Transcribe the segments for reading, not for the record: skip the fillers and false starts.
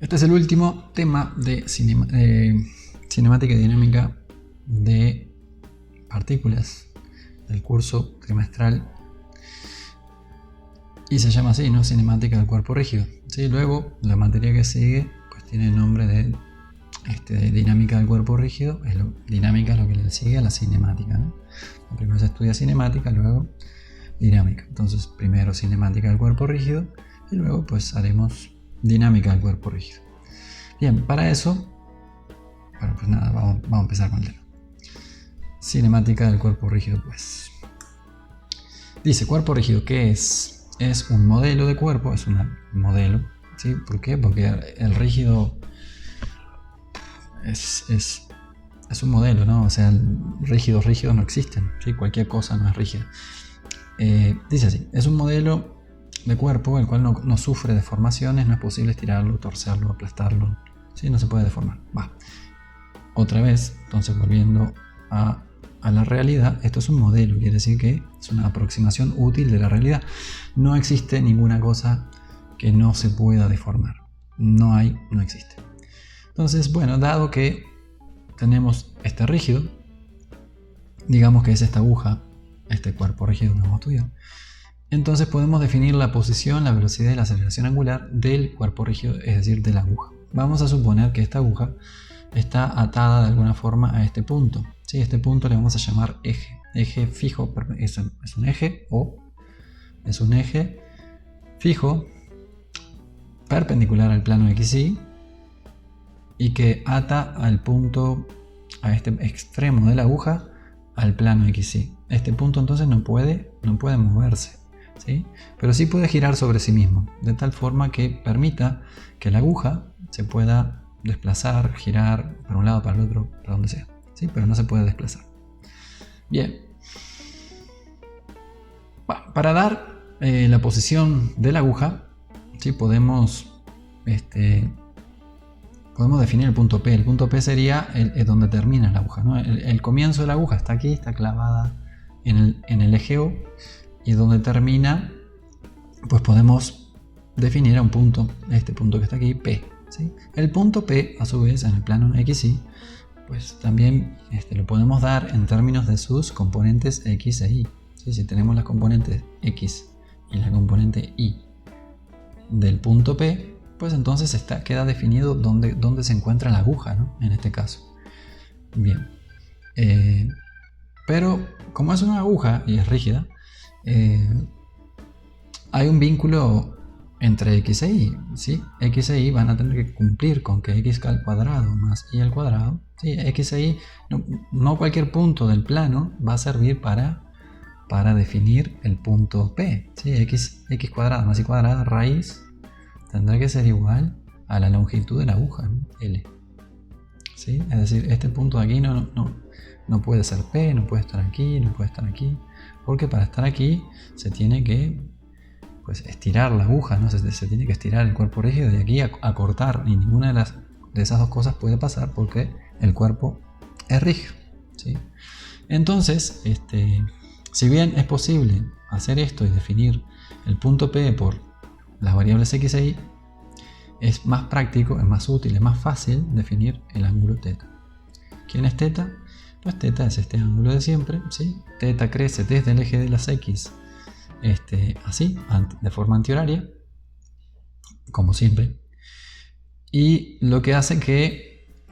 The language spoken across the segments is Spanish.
Este es el último tema de cinemática y dinámica de partículas del curso trimestral y se llama así, ¿no? Cinemática del cuerpo rígido. ¿Sí? Luego la materia que sigue pues tiene el nombre de dinámica del cuerpo rígido. Dinámica es lo que le sigue a la cinemática, ¿no? Primero se estudia cinemática, luego dinámica. Entonces primero cinemática del cuerpo rígido y luego pues haremos dinámica del cuerpo rígido. Bien, para eso, bueno, pues nada, vamos a empezar con el tema. Cinemática del cuerpo rígido, pues. Dice, cuerpo rígido, ¿qué es? Es un modelo de cuerpo, es un modelo, ¿sí? ¿Por qué? Porque el rígido es un modelo, ¿no? O sea, rígidos no existen, ¿sí? Cualquier cosa no es rígida. Dice así, es un modelo de cuerpo el cual no sufre deformaciones, no es posible estirarlo, torcerlo, aplastarlo, ¿sí? No se puede deformar. Otra vez, entonces volviendo a la realidad, esto es un modelo, quiere decir que es una aproximación útil de la realidad. No existe ninguna cosa que no se pueda deformar. No existe. Entonces, bueno, dado que tenemos este rígido, digamos que es esta aguja, este cuerpo rígido que vamos a estudiar, entonces podemos definir la posición, la velocidad y la aceleración angular del cuerpo rígido, es decir, de la aguja. Vamos a suponer que esta aguja está atada de alguna forma a este punto. ¿Sí? Este punto le vamos a llamar eje. Eje fijo, es un eje o es un eje fijo perpendicular al plano XY y que ata al punto, a este extremo de la aguja, al plano XY. Este punto entonces no puede moverse, ¿sí? Pero sí puede girar sobre sí mismo, de tal forma que permita que la aguja se pueda desplazar, girar para un lado, para el otro, para donde sea, ¿sí? Pero no se puede desplazar. Bien. Para dar la posición de la aguja, ¿sí? Podemos definir el punto P. El punto P sería donde termina la aguja, ¿no? El comienzo de la aguja está aquí, está clavada en el eje O, y donde termina, pues podemos definir a un punto, este punto que está aquí, P. ¿Sí? El punto P, a su vez, en el plano XY, pues también lo podemos dar en términos de sus componentes X e Y. ¿Sí? Si tenemos las componentes X y la componente Y del punto P, pues entonces queda definido dónde se encuentra la aguja, ¿no? En este caso. Bien. Pero como es una aguja y es rígida, hay un vínculo entre X e Y, ¿sí? X e Y van a tener que cumplir con que X al cuadrado más Y al cuadrado, ¿sí? X e Y, no cualquier punto del plano va a servir para definir el punto P, ¿sí? X cuadrado más Y cuadrado raíz tendrá que ser igual a la longitud de la aguja, ¿no? L, ¿sí? Es decir, este punto de aquí no puede ser P, no puede estar aquí, no puede estar aquí, porque para estar aquí se tiene que estirar la aguja, ¿no? Se tiene que estirar el cuerpo rígido de aquí a cortar, y ninguna de esas dos cosas puede pasar porque el cuerpo es rígido, ¿sí? Entonces, si bien es posible hacer esto y definir el punto P por las variables X e Y, es más práctico, es más útil, es más fácil definir el ángulo θ. ¿Quién es θ? Pues θ es este ángulo de siempre, ¿sí? θ crece desde el eje de las X, así, de forma antihoraria, como siempre. Y lo que hace que,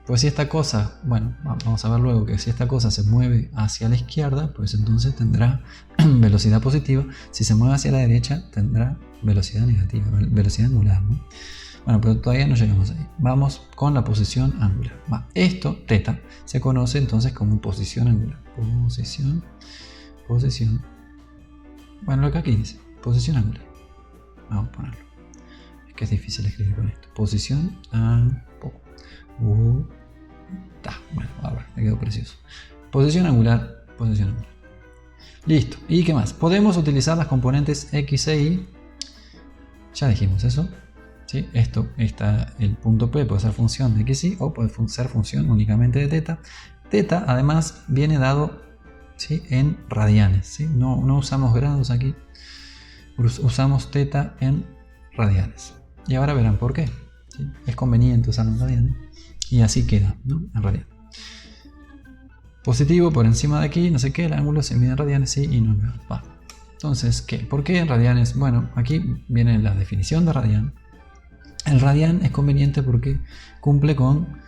pues si esta cosa, bueno, vamos a ver luego que si esta cosa se mueve hacia la izquierda, pues entonces tendrá velocidad positiva. Si se mueve hacia la derecha, tendrá velocidad negativa, velocidad angular, ¿no? Bueno, pero todavía no llegamos ahí. Vamos con la posición angular. Esto, θ, se conoce entonces como posición angular. Posición. Bueno, lo que aquí dice, posición angular. Vamos a ponerlo. Es que es difícil escribir con esto. Posición angular. Bueno, a ver, me quedó precioso. Posición angular. Listo. ¿Y qué más? Podemos utilizar las componentes X e Y. Ya dijimos eso. ¿Sí? El punto P puede ser función de X, Y o puede ser función únicamente de θ. θ además viene dado, ¿sí?, en radianes, ¿sí? No usamos grados aquí, usamos θ en radianes. Y ahora verán por qué. ¿sí? Es conveniente usarlo en radianes. Y así queda, ¿no? En radianes. Positivo por encima de aquí, no sé qué, el ángulo se mide en radianes, sí, y no en grados. Va. Entonces, ¿qué? ¿Por qué en radianes? Bueno, aquí viene la definición de radian. El radian es conveniente porque cumple con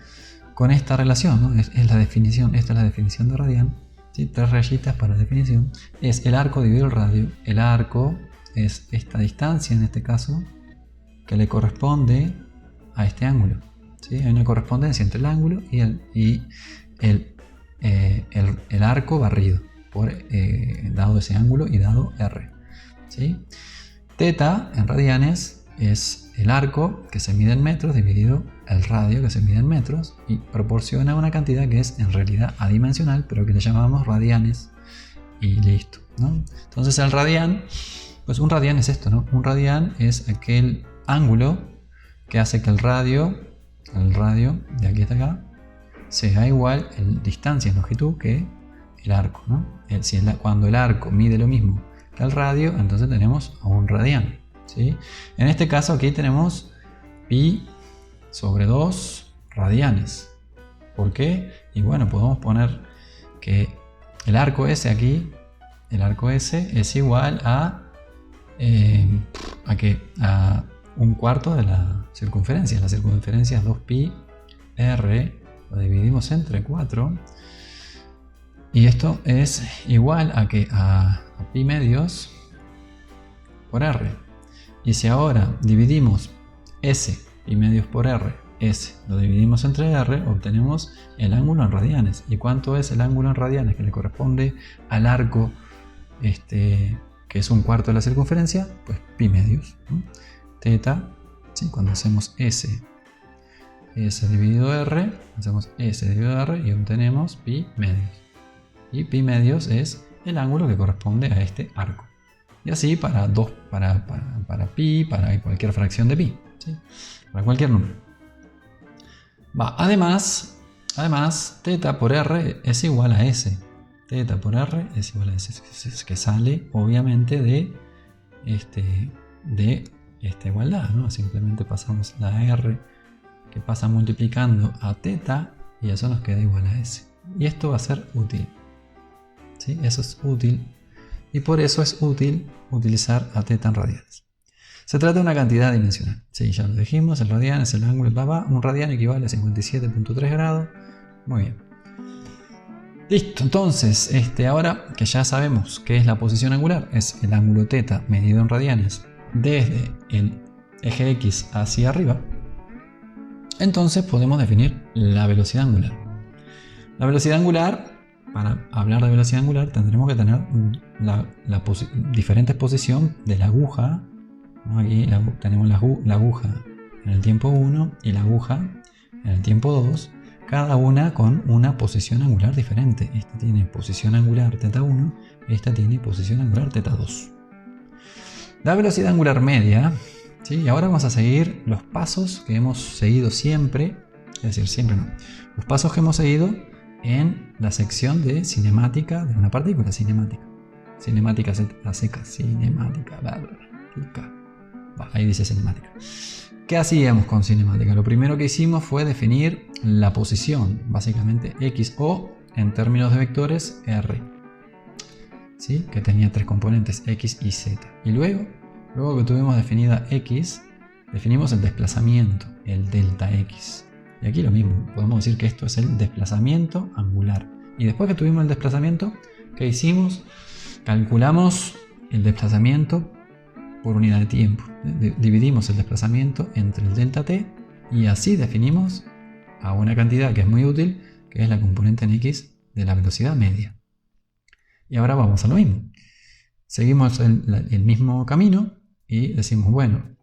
esta relación, ¿no? Es la definición, esta es la definición de radian, ¿sí? 3 rayitas para definición. Es el arco dividido el radio. El arco es esta distancia, en este caso, que le corresponde a este ángulo, ¿sí? Hay una correspondencia entre el ángulo y el arco barrido, dado ese ángulo y dado R, ¿sí? Teta en radianes es el arco que se mide en metros dividido el radio que se mide en metros y proporciona una cantidad que es en realidad adimensional, pero que le llamamos radianes y listo, ¿no? Entonces el radian, pues un radian es esto, ¿no? Un radian es aquel ángulo que hace que el radio de aquí hasta acá sea igual en distancia, en longitud, que el arco, ¿no? Cuando el arco mide lo mismo que el radio, entonces tenemos a un radian, ¿sí? En este caso aquí tenemos pi sobre 2 radianes. ¿Por qué? Y bueno, podemos poner que el arco S aquí, el arco S es igual a un cuarto de la circunferencia. La circunferencia es 2pi r, lo dividimos entre 4 y esto es igual a pi medios por r. Y si ahora dividimos s, pi medios por r, s, lo dividimos entre r, obtenemos el ángulo en radianes. ¿Y cuánto es el ángulo en radianes que le corresponde al arco que es un cuarto de la circunferencia? Pues pi medios, ¿no? Teta, ¿sí? Cuando hacemos s dividido r, hacemos s dividido r y obtenemos pi medios. Y pi medios es el ángulo que corresponde a este arco. Y así para pi, para cualquier fracción de pi, ¿sí? Para cualquier número. Además, teta por r es igual a s. Teta por r es igual a s, que sale obviamente de esta igualdad, ¿no? Simplemente pasamos la r que pasa multiplicando a teta y eso nos queda igual a s. Y esto va a ser útil, ¿sí? Eso es útil y por eso es útil utilizar a teta en radianes. Se trata de una cantidad dimensional. Sí, ya lo dijimos, el radian es el ángulo, un radian equivale a 57.3 grados. Muy bien. Listo, entonces, ahora que ya sabemos qué es la posición angular, es el ángulo teta medido en radianes desde el eje X hacia arriba, entonces podemos definir la velocidad angular. La velocidad angular, para hablar de velocidad angular, tendremos que tener diferentes posiciones de la aguja, ¿no? Aquí tenemos la aguja en el tiempo 1 y la aguja en el tiempo 2, cada una con una posición angular diferente. Esta tiene posición angular θ 1, esta tiene posición angular θ 2. La velocidad angular media, ¿sí? Y ahora vamos a seguir los pasos que hemos seguido siempre, es decir, siempre no, los pasos que hemos seguido en la sección de cinemática de una partícula, cinemática a secas, cinemática, ahí dice cinemática. ¿Qué hacíamos con cinemática? Lo primero que hicimos fue definir la posición, básicamente x, o en términos de vectores r, ¿sí? Que tenía 3 componentes, x y z. Y luego que tuvimos definida x, definimos el desplazamiento, el delta x. Y aquí lo mismo, podemos decir que esto es el desplazamiento angular. Y después que tuvimos el desplazamiento, ¿qué hicimos? Calculamos el desplazamiento por unidad de tiempo. Dividimos el desplazamiento entre el delta t y así definimos a una cantidad que es muy útil, que es la componente en x de la velocidad media. Y ahora vamos a lo mismo. Seguimos el mismo camino y decimos, bueno,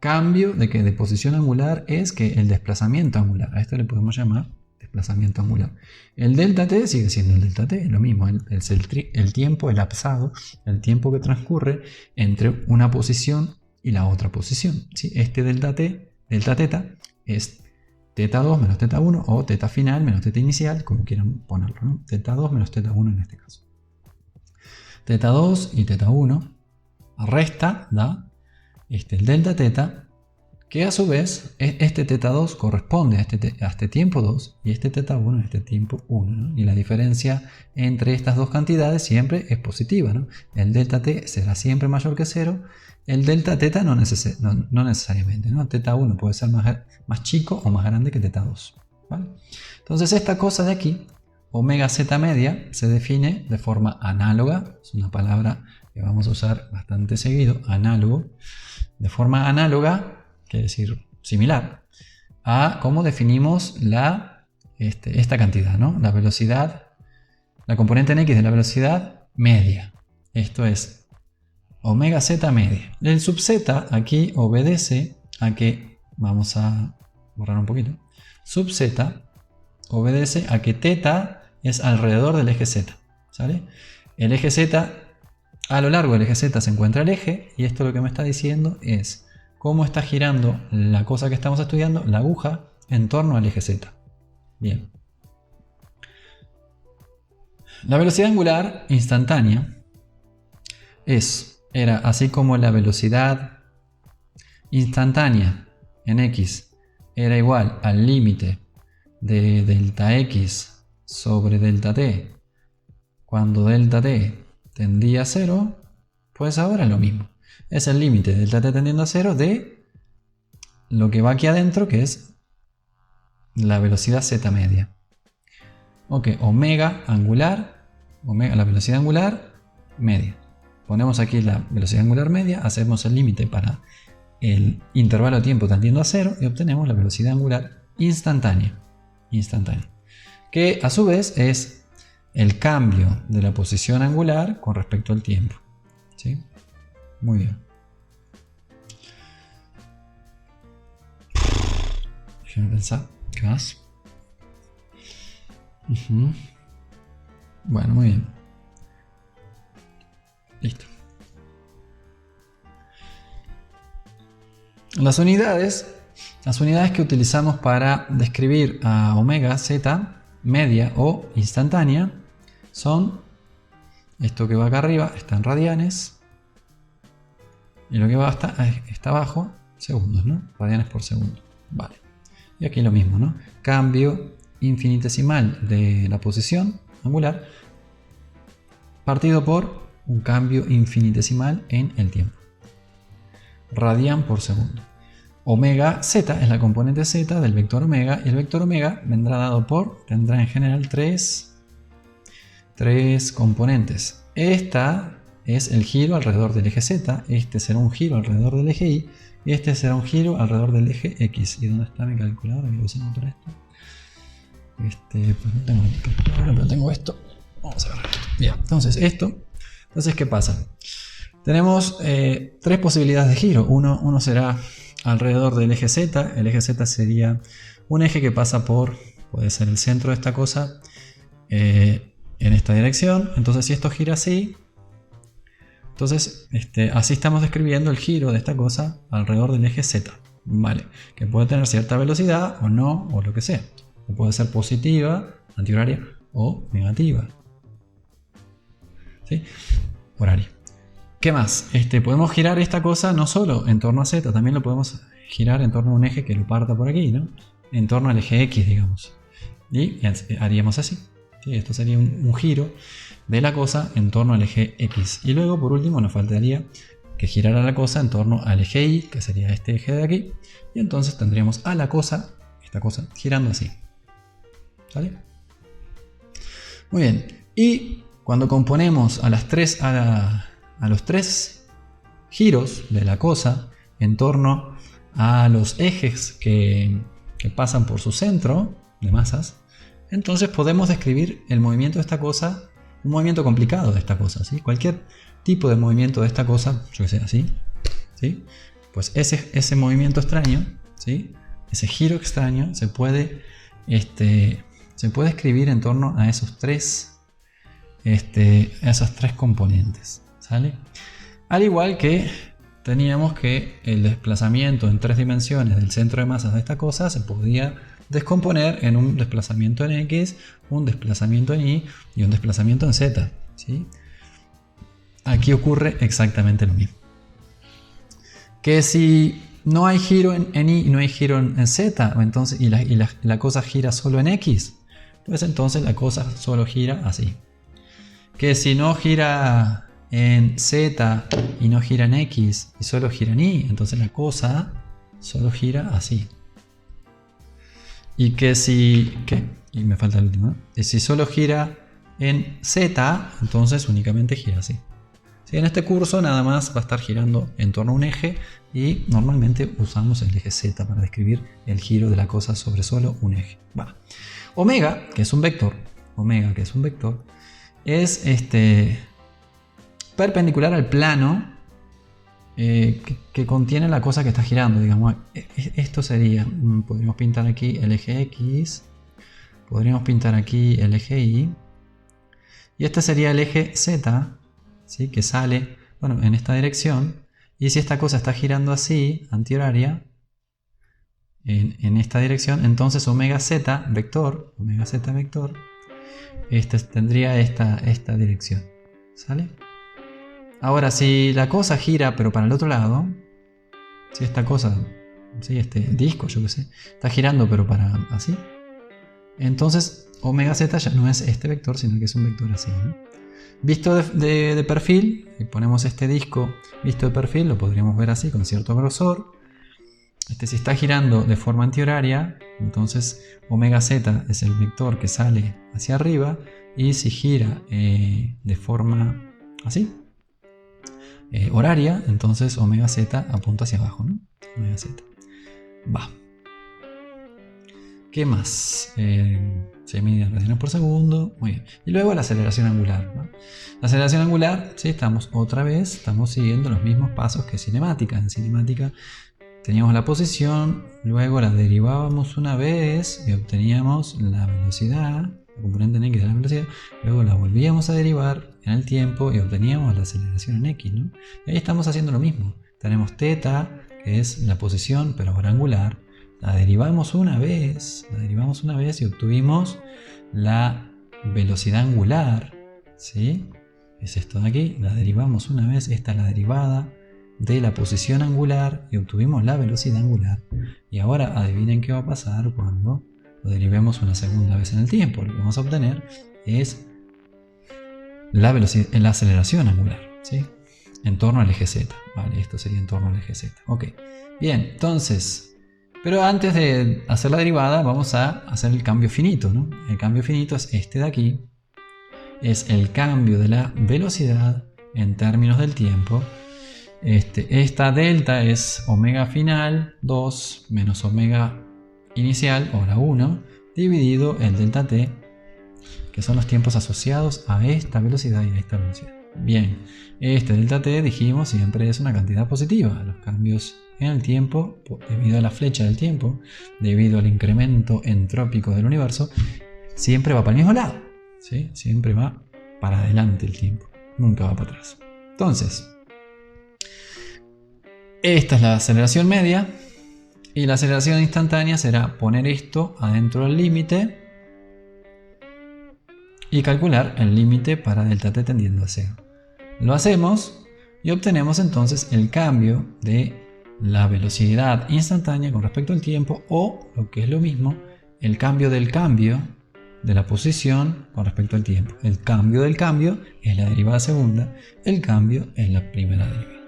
cambio de posición angular es que el desplazamiento angular, a esto le podemos llamar desplazamiento angular. El delta t sigue siendo el delta t, es lo mismo, es el tiempo elapsado, el tiempo que transcurre entre una posición y la otra posición, ¿sí? Este delta teta, es θ2 menos θ1 o θ final menos θ inicial, como quieran ponerlo, ¿no? θ2 menos θ1 en este caso. θ2 y θ1 resta, da el delta teta que a su vez este θ2 corresponde a este tiempo 2 y este θ1 a este tiempo 1, ¿no? Y la diferencia entre estas dos cantidades siempre es positiva, ¿no? El delta t será siempre mayor que 0, el delta θ no necesariamente, ¿no? θ1 puede ser más chico o más grande que θ2, ¿vale? Entonces esta cosa de aquí, omega z media, se define de forma análoga, es una palabra que vamos a usar bastante seguido, análogo, de forma análoga, quiere decir similar, a cómo definimos esta cantidad, ¿no? La velocidad, la componente en x de la velocidad media. Esto es omega z media. El sub z aquí obedece a que, vamos a borrar un poquito, sub z obedece a que θ es alrededor del eje z, ¿sale? El eje z, a lo largo del eje z se encuentra el eje, y esto lo que me está diciendo es cómo está girando la cosa que estamos estudiando, la aguja, en torno al eje z. Bien. La velocidad angular instantánea era así como la velocidad instantánea en x era igual al límite de delta x sobre delta t cuando delta t tendía a 0, pues ahora es lo mismo. Es el límite de delta t tendiendo a 0 de lo que va aquí adentro, que es la velocidad z media. Ok, omega angular, la velocidad angular media. Ponemos aquí la velocidad angular media, hacemos el límite para el intervalo de tiempo tendiendo a 0 y obtenemos la velocidad angular instantánea. Que a su vez es el cambio de la posición angular con respecto al tiempo. ¿Sí? Muy bien. Déjame pensar. ¿Qué más? Bueno, muy bien. Listo. Las unidades que utilizamos para describir a omega z media o instantánea son esto que va acá arriba, está en radianes, y lo que va está abajo, segundos, ¿no? Radianes por segundo. Vale. Y aquí lo mismo, ¿no? Cambio infinitesimal de la posición angular partido por un cambio infinitesimal en el tiempo. Radian por segundo. Omega z es la componente z del vector omega, y el vector omega tendrá en general tres componentes. Esta es el giro alrededor del eje z, este será un giro alrededor del eje y, y este será un giro alrededor del eje x. ¿Y dónde está mi calculadora? Que lo usamos para esto. Pues no tengo mi calculadora, pero tengo esto. Vamos a ver esto. Bien, entonces ¿qué pasa? Tenemos tres posibilidades de giro. Uno será alrededor del eje z. El eje z sería un eje que pasa puede ser el centro de esta cosa en esta dirección. Entonces si esto gira así, entonces así estamos describiendo el giro de esta cosa alrededor del eje z, ¿vale? Que puede tener cierta velocidad o no, o lo que sea. O puede ser positiva, antihoraria, o negativa, ¿sí? Horaria. ¿Qué más? Podemos girar esta cosa no solo en torno a z, también lo podemos girar en torno a un eje que lo parta por aquí, ¿no? En torno al eje x, digamos. Y haríamos así. ¿Sí? Esto sería un giro de la cosa en torno al eje x. Y luego, por último, nos faltaría que girara la cosa en torno al eje y, que sería este eje de aquí. Y entonces tendríamos a la cosa, esta cosa, girando así. ¿Sale? Muy bien. Y cuando componemos a los tres giros de la cosa en torno a los ejes que pasan por su centro de masas, entonces podemos describir el movimiento de esta cosa, un movimiento complicado de esta cosa, ¿sí? Cualquier tipo de movimiento de esta cosa, yo que sé, así, ¿sí? Pues ese movimiento extraño, ¿sí? Ese giro extraño se puede escribir en torno a esas tres componentes, ¿sale? Al igual que teníamos que el desplazamiento en 3 dimensiones del centro de masas de esta cosa se podía descomponer en un desplazamiento en x, un desplazamiento en y y un desplazamiento en z, ¿sí? Aquí ocurre exactamente lo mismo. Que si no hay giro en Y y no hay giro en Z, entonces, y la cosa gira solo en X, pues entonces la cosa solo gira así. Que si no gira en Z y no gira en X y solo gira en Y, entonces la cosa solo gira así. Y que si... ¿qué? Y me falta el último, ¿no? Y si solo gira en Z, entonces únicamente gira así. Sí, en este curso nada más va a estar girando en torno a un eje y normalmente usamos el eje Z para describir el giro de la cosa sobre solo un eje. Va. Omega, que es un vector, es perpendicular al plano que contiene la cosa que está girando. Digamos, esto sería, podríamos pintar aquí el eje X, podríamos pintar aquí el eje Y, y este sería el eje Z, ¿sí? Que sale, bueno, en esta dirección. Y si esta cosa está girando así, antihoraria, en esta dirección, entonces omega z vector, tendría esta dirección. ¿Sale? Ahora, si la cosa gira, pero para el otro lado, si esta cosa, ¿sí? Este disco, yo qué sé, está girando, pero para así, entonces omega z ya no es este vector, sino que es un vector así, ¿no? Visto de perfil, si ponemos este disco visto de perfil, lo podríamos ver así, con cierto grosor. Si está girando de forma antihoraria, entonces omega z es el vector que sale hacia arriba, y si gira de forma así, horaria, entonces omega z apunta hacia abajo, ¿no? Omega z. Va. ¿Qué más? Se mide en radianes por segundo. Muy bien. Y luego la aceleración angular, ¿no? La aceleración angular, sí, estamos siguiendo los mismos pasos que cinemática. En cinemática teníamos la posición, luego la derivábamos una vez y obteníamos la velocidad, la componente en X de la velocidad, luego la volvíamos a derivar en el tiempo y obteníamos la aceleración en X, ¿no? Y ahí estamos haciendo lo mismo. Tenemos θ, que es la posición, pero ahora angular. La derivamos una vez y obtuvimos la velocidad angular, ¿sí? Es esto de aquí, la derivamos una vez, esta es la derivada de la posición angular y obtuvimos la velocidad angular. Y ahora adivinen qué va a pasar cuando lo derivemos una segunda vez en el tiempo. Lo que vamos a obtener es la aceleración angular, ¿sí? En torno al eje Z, ¿vale? Esto sería en torno al eje Z. Ok, bien, entonces... Pero antes de hacer la derivada vamos a hacer el cambio finito, ¿no? El cambio finito es este de aquí. Es el cambio de la velocidad en términos del tiempo. Esta delta es omega final 2 menos omega inicial, hora 1, dividido el delta t, que son los tiempos asociados a esta velocidad y a esta velocidad. Bien, este delta t, dijimos, siempre es una cantidad positiva. Los cambios en el tiempo, debido a la flecha del tiempo, debido al incremento entrópico del universo, siempre va para el mismo lado, ¿sí? Siempre va para adelante el tiempo, nunca va para atrás. Entonces, esta es la aceleración media, y la aceleración instantánea será poner esto adentro del límite y calcular el límite para delta t tendiendo a 0. Lo hacemos y obtenemos entonces el cambio de la velocidad instantánea con respecto al tiempo, o, lo que es lo mismo, el cambio del cambio de la posición con respecto al tiempo. El cambio del cambio es la derivada segunda, el cambio es la primera derivada.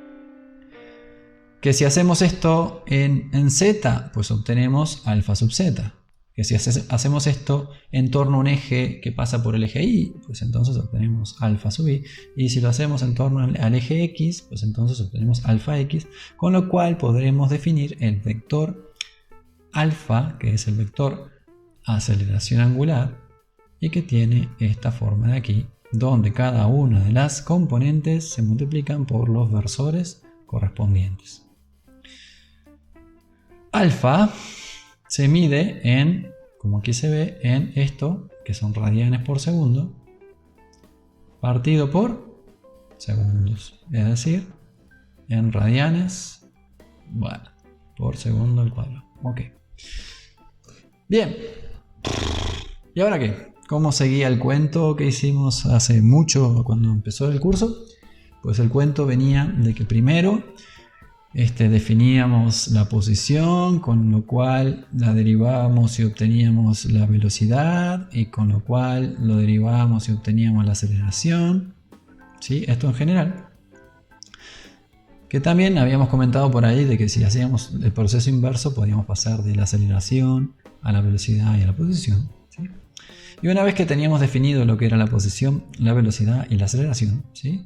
Que si hacemos esto en z, pues obtenemos alfa sub z. Que si hacemos esto en torno a un eje que pasa por el eje Y, pues entonces obtenemos alfa sub Y. Y si lo hacemos en torno al eje X, pues entonces obtenemos alfa X. Con lo cual podremos definir el vector alfa, que es el vector aceleración angular, y que tiene esta forma de aquí, donde cada una de las componentes se multiplican por los versores correspondientes. Alfa se mide en, como aquí se ve, en esto, que son radianes por segundo, partido por segundos. Es decir, en radianes, bueno, por segundo al cuadrado. Ok. Bien. ¿Y ahora qué? ¿Cómo seguía el cuento que hicimos hace mucho cuando empezó el curso? Pues el cuento venía de que primero definíamos la posición, con lo cual la derivábamos y obteníamos la velocidad, y con lo cual lo derivábamos y obteníamos la aceleración. ¿Sí? Esto en general. Que también habíamos comentado por ahí de que si hacíamos el proceso inverso podíamos pasar de la aceleración a la velocidad y a la posición. ¿Sí? Y una vez que teníamos definido lo que era la posición, la velocidad y la aceleración, ¿sí?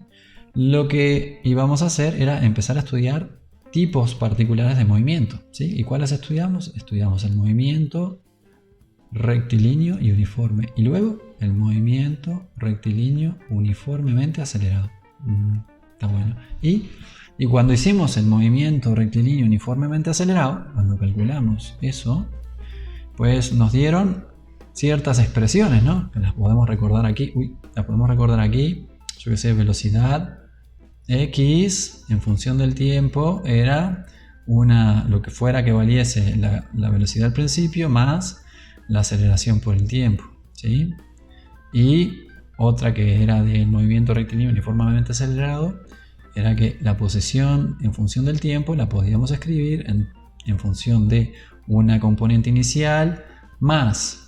Lo que íbamos a hacer era empezar a estudiar tipos particulares de movimiento. ¿Sí? ¿Y cuáles estudiamos? Estudiamos el movimiento rectilíneo y uniforme. Y luego el movimiento rectilíneo uniformemente acelerado. Está bueno. Y cuando hicimos el movimiento rectilíneo uniformemente acelerado, cuando calculamos eso, pues nos dieron ciertas expresiones, ¿no? Que las podemos recordar aquí. Las podemos recordar aquí. Yo que sé, velocidad X en función del tiempo era lo que fuera que valiese la velocidad al principio más la aceleración por el tiempo, ¿sí? Y otra que era del movimiento rectilíneo uniformemente acelerado era que la posición en función del tiempo la podíamos escribir en función de una componente inicial más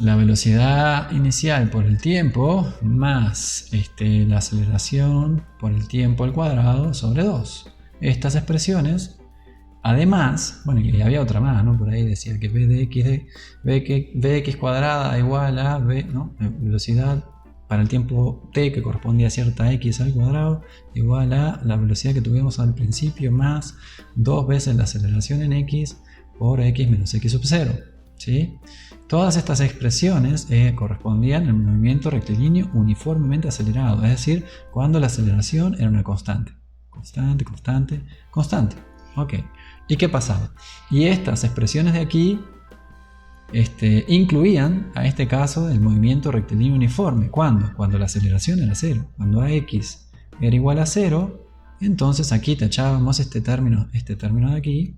la velocidad inicial por el tiempo más la aceleración por el tiempo al cuadrado sobre 2. Estas expresiones, además, bueno, y había otra más, ¿no? Por ahí decía que Vx cuadrada igual a V, ¿no? Velocidad para el tiempo t que correspondía a cierta x al cuadrado igual a la velocidad que tuvimos al principio más 2 veces la aceleración en x por x menos x sub 0. ¿Sí? Todas estas expresiones correspondían al movimiento rectilíneo uniformemente acelerado, es decir, cuando la aceleración era una constante. Constante. Ok. ¿Y qué pasaba? Y estas expresiones de aquí incluían a este caso el movimiento rectilíneo uniforme. ¿Cuándo? Cuando la aceleración era 0. Cuando AX era igual a 0, entonces aquí tachábamos este término de aquí,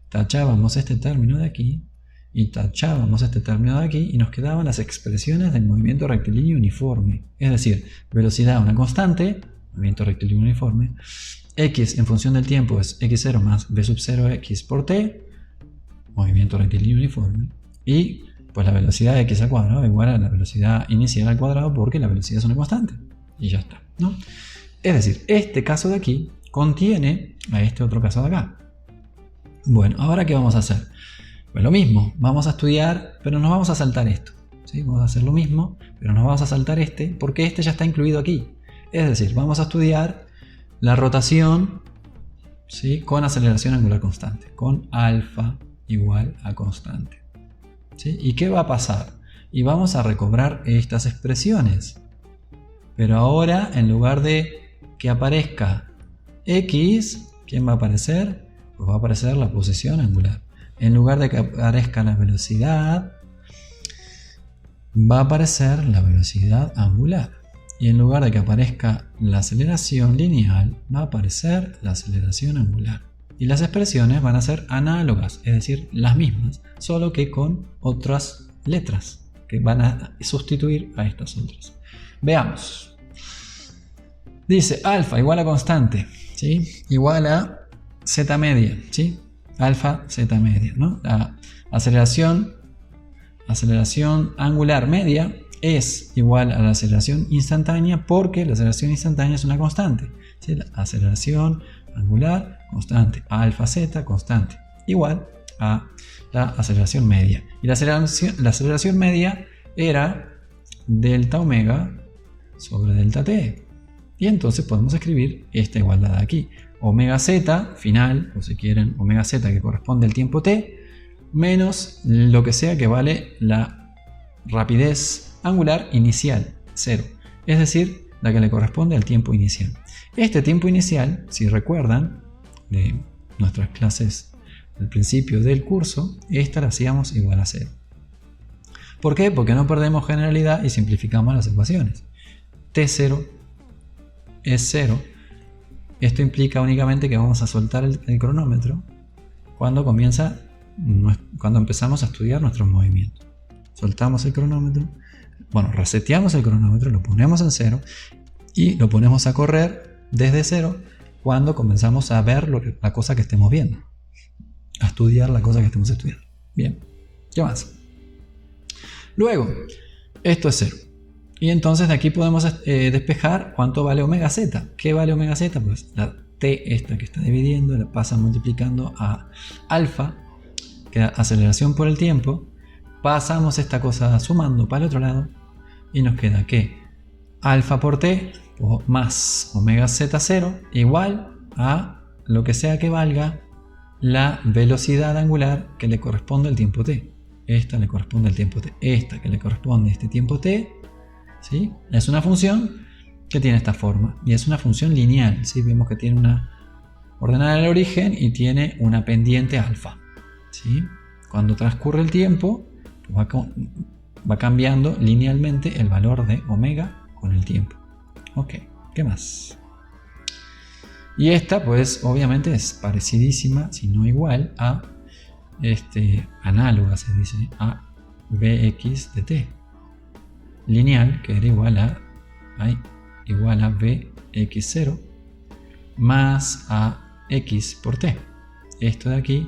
tachábamos este término de aquí, y tachábamos este término de aquí y nos quedaban las expresiones del movimiento rectilíneo uniforme. Es decir, velocidad una constante, movimiento rectilíneo uniforme, x en función del tiempo es x0 más v sub 0x por t, movimiento rectilíneo uniforme, y pues la velocidad de x al cuadrado igual a la velocidad inicial al cuadrado porque la velocidad es una constante. Y ya está, ¿no? Es decir, este caso de aquí contiene a este otro caso de acá. Bueno, ahora ¿qué vamos a hacer? Pues lo mismo, vamos a estudiar, pero nos vamos a saltar esto. ¿Sí? Vamos a hacer lo mismo, pero nos vamos a saltar porque este ya está incluido aquí. Es decir, vamos a estudiar la rotación, ¿sí? Con aceleración angular constante, con alfa igual a constante. ¿Sí? ¿Y qué va a pasar? Y vamos a recobrar estas expresiones. Pero ahora, en lugar de que aparezca x, ¿quién va a aparecer? Pues va a aparecer la posición angular. En lugar de que aparezca la velocidad, va a aparecer la velocidad angular. Y en lugar de que aparezca la aceleración lineal, va a aparecer la aceleración angular. Y las expresiones van a ser análogas, es decir, las mismas, solo que con otras letras que van a sustituir a estas otras. Veamos. Dice alfa igual a constante, ¿sí? Igual a z media, ¿sí? Alfa z media, ¿no? La aceleración angular media es igual a la aceleración instantánea porque la aceleración instantánea es una constante, ¿sí? La aceleración angular constante, alfa z constante, igual a la aceleración media. Y la aceleración media era delta omega sobre delta t. Y entonces podemos escribir esta igualdad de aquí. Omega z final, o si quieren, omega z que corresponde al tiempo t, menos lo que sea que vale la rapidez angular inicial, 0. Es decir, la que le corresponde al tiempo inicial. Este tiempo inicial, si recuerdan de nuestras clases del principio del curso, esta la hacíamos igual a 0. ¿Por qué? Porque no perdemos generalidad y simplificamos las ecuaciones. T0 es 0. Esto implica únicamente que vamos a soltar el cronómetro cuando empezamos a estudiar nuestros movimientos. Soltamos el cronómetro, reseteamos el cronómetro, lo ponemos en 0 y lo ponemos a correr desde 0 cuando comenzamos a ver la cosa que estemos viendo, a estudiar la cosa que estemos estudiando. Bien, ¿qué más? Luego, esto es 0. Y entonces de aquí podemos despejar cuánto vale omega z. ¿Qué vale omega z? Pues la t esta que está dividiendo la pasa multiplicando a alfa, que da aceleración por el tiempo. Pasamos esta cosa sumando para el otro lado y nos queda que alfa por t más omega z0 igual a lo que sea que valga la velocidad angular que le corresponde al tiempo t. Esta le corresponde al tiempo t. Esta que le corresponde a este tiempo t, ¿sí? Es una función que tiene esta forma y es una función lineal, ¿sí? Vemos que tiene una ordenada en el origen y tiene una pendiente alfa, ¿sí? Cuando transcurre el tiempo, pues va cambiando linealmente el valor de omega con el tiempo. Ok, ¿qué más? Y esta, pues obviamente es parecidísima, si no igual, a análoga, se dice, a Vx de t. Lineal, que era igual a Vx0 más a x por t. Esto de aquí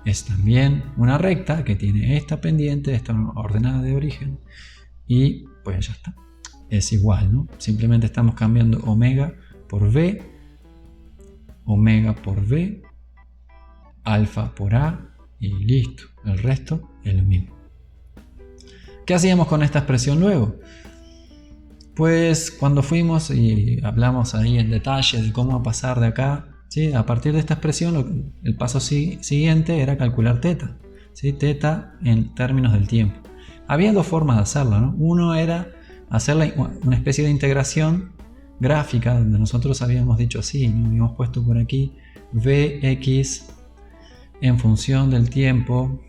es también una recta que tiene esta pendiente, esta ordenada de origen, y pues ya está. Es igual, ¿no? Simplemente estamos cambiando omega por v, alfa por a, y listo. El resto es lo mismo. ¿Qué hacíamos con esta expresión luego? Pues cuando fuimos y hablamos ahí en detalle de cómo pasar de acá, ¿sí? A partir de esta expresión, el paso siguiente era calcular teta, ¿sí? Teta en términos del tiempo. Había dos formas de hacerlo, ¿no? Uno era hacer una especie de integración gráfica, donde nosotros habíamos dicho así, ¿no? Habíamos puesto por aquí Vx en función del tiempo.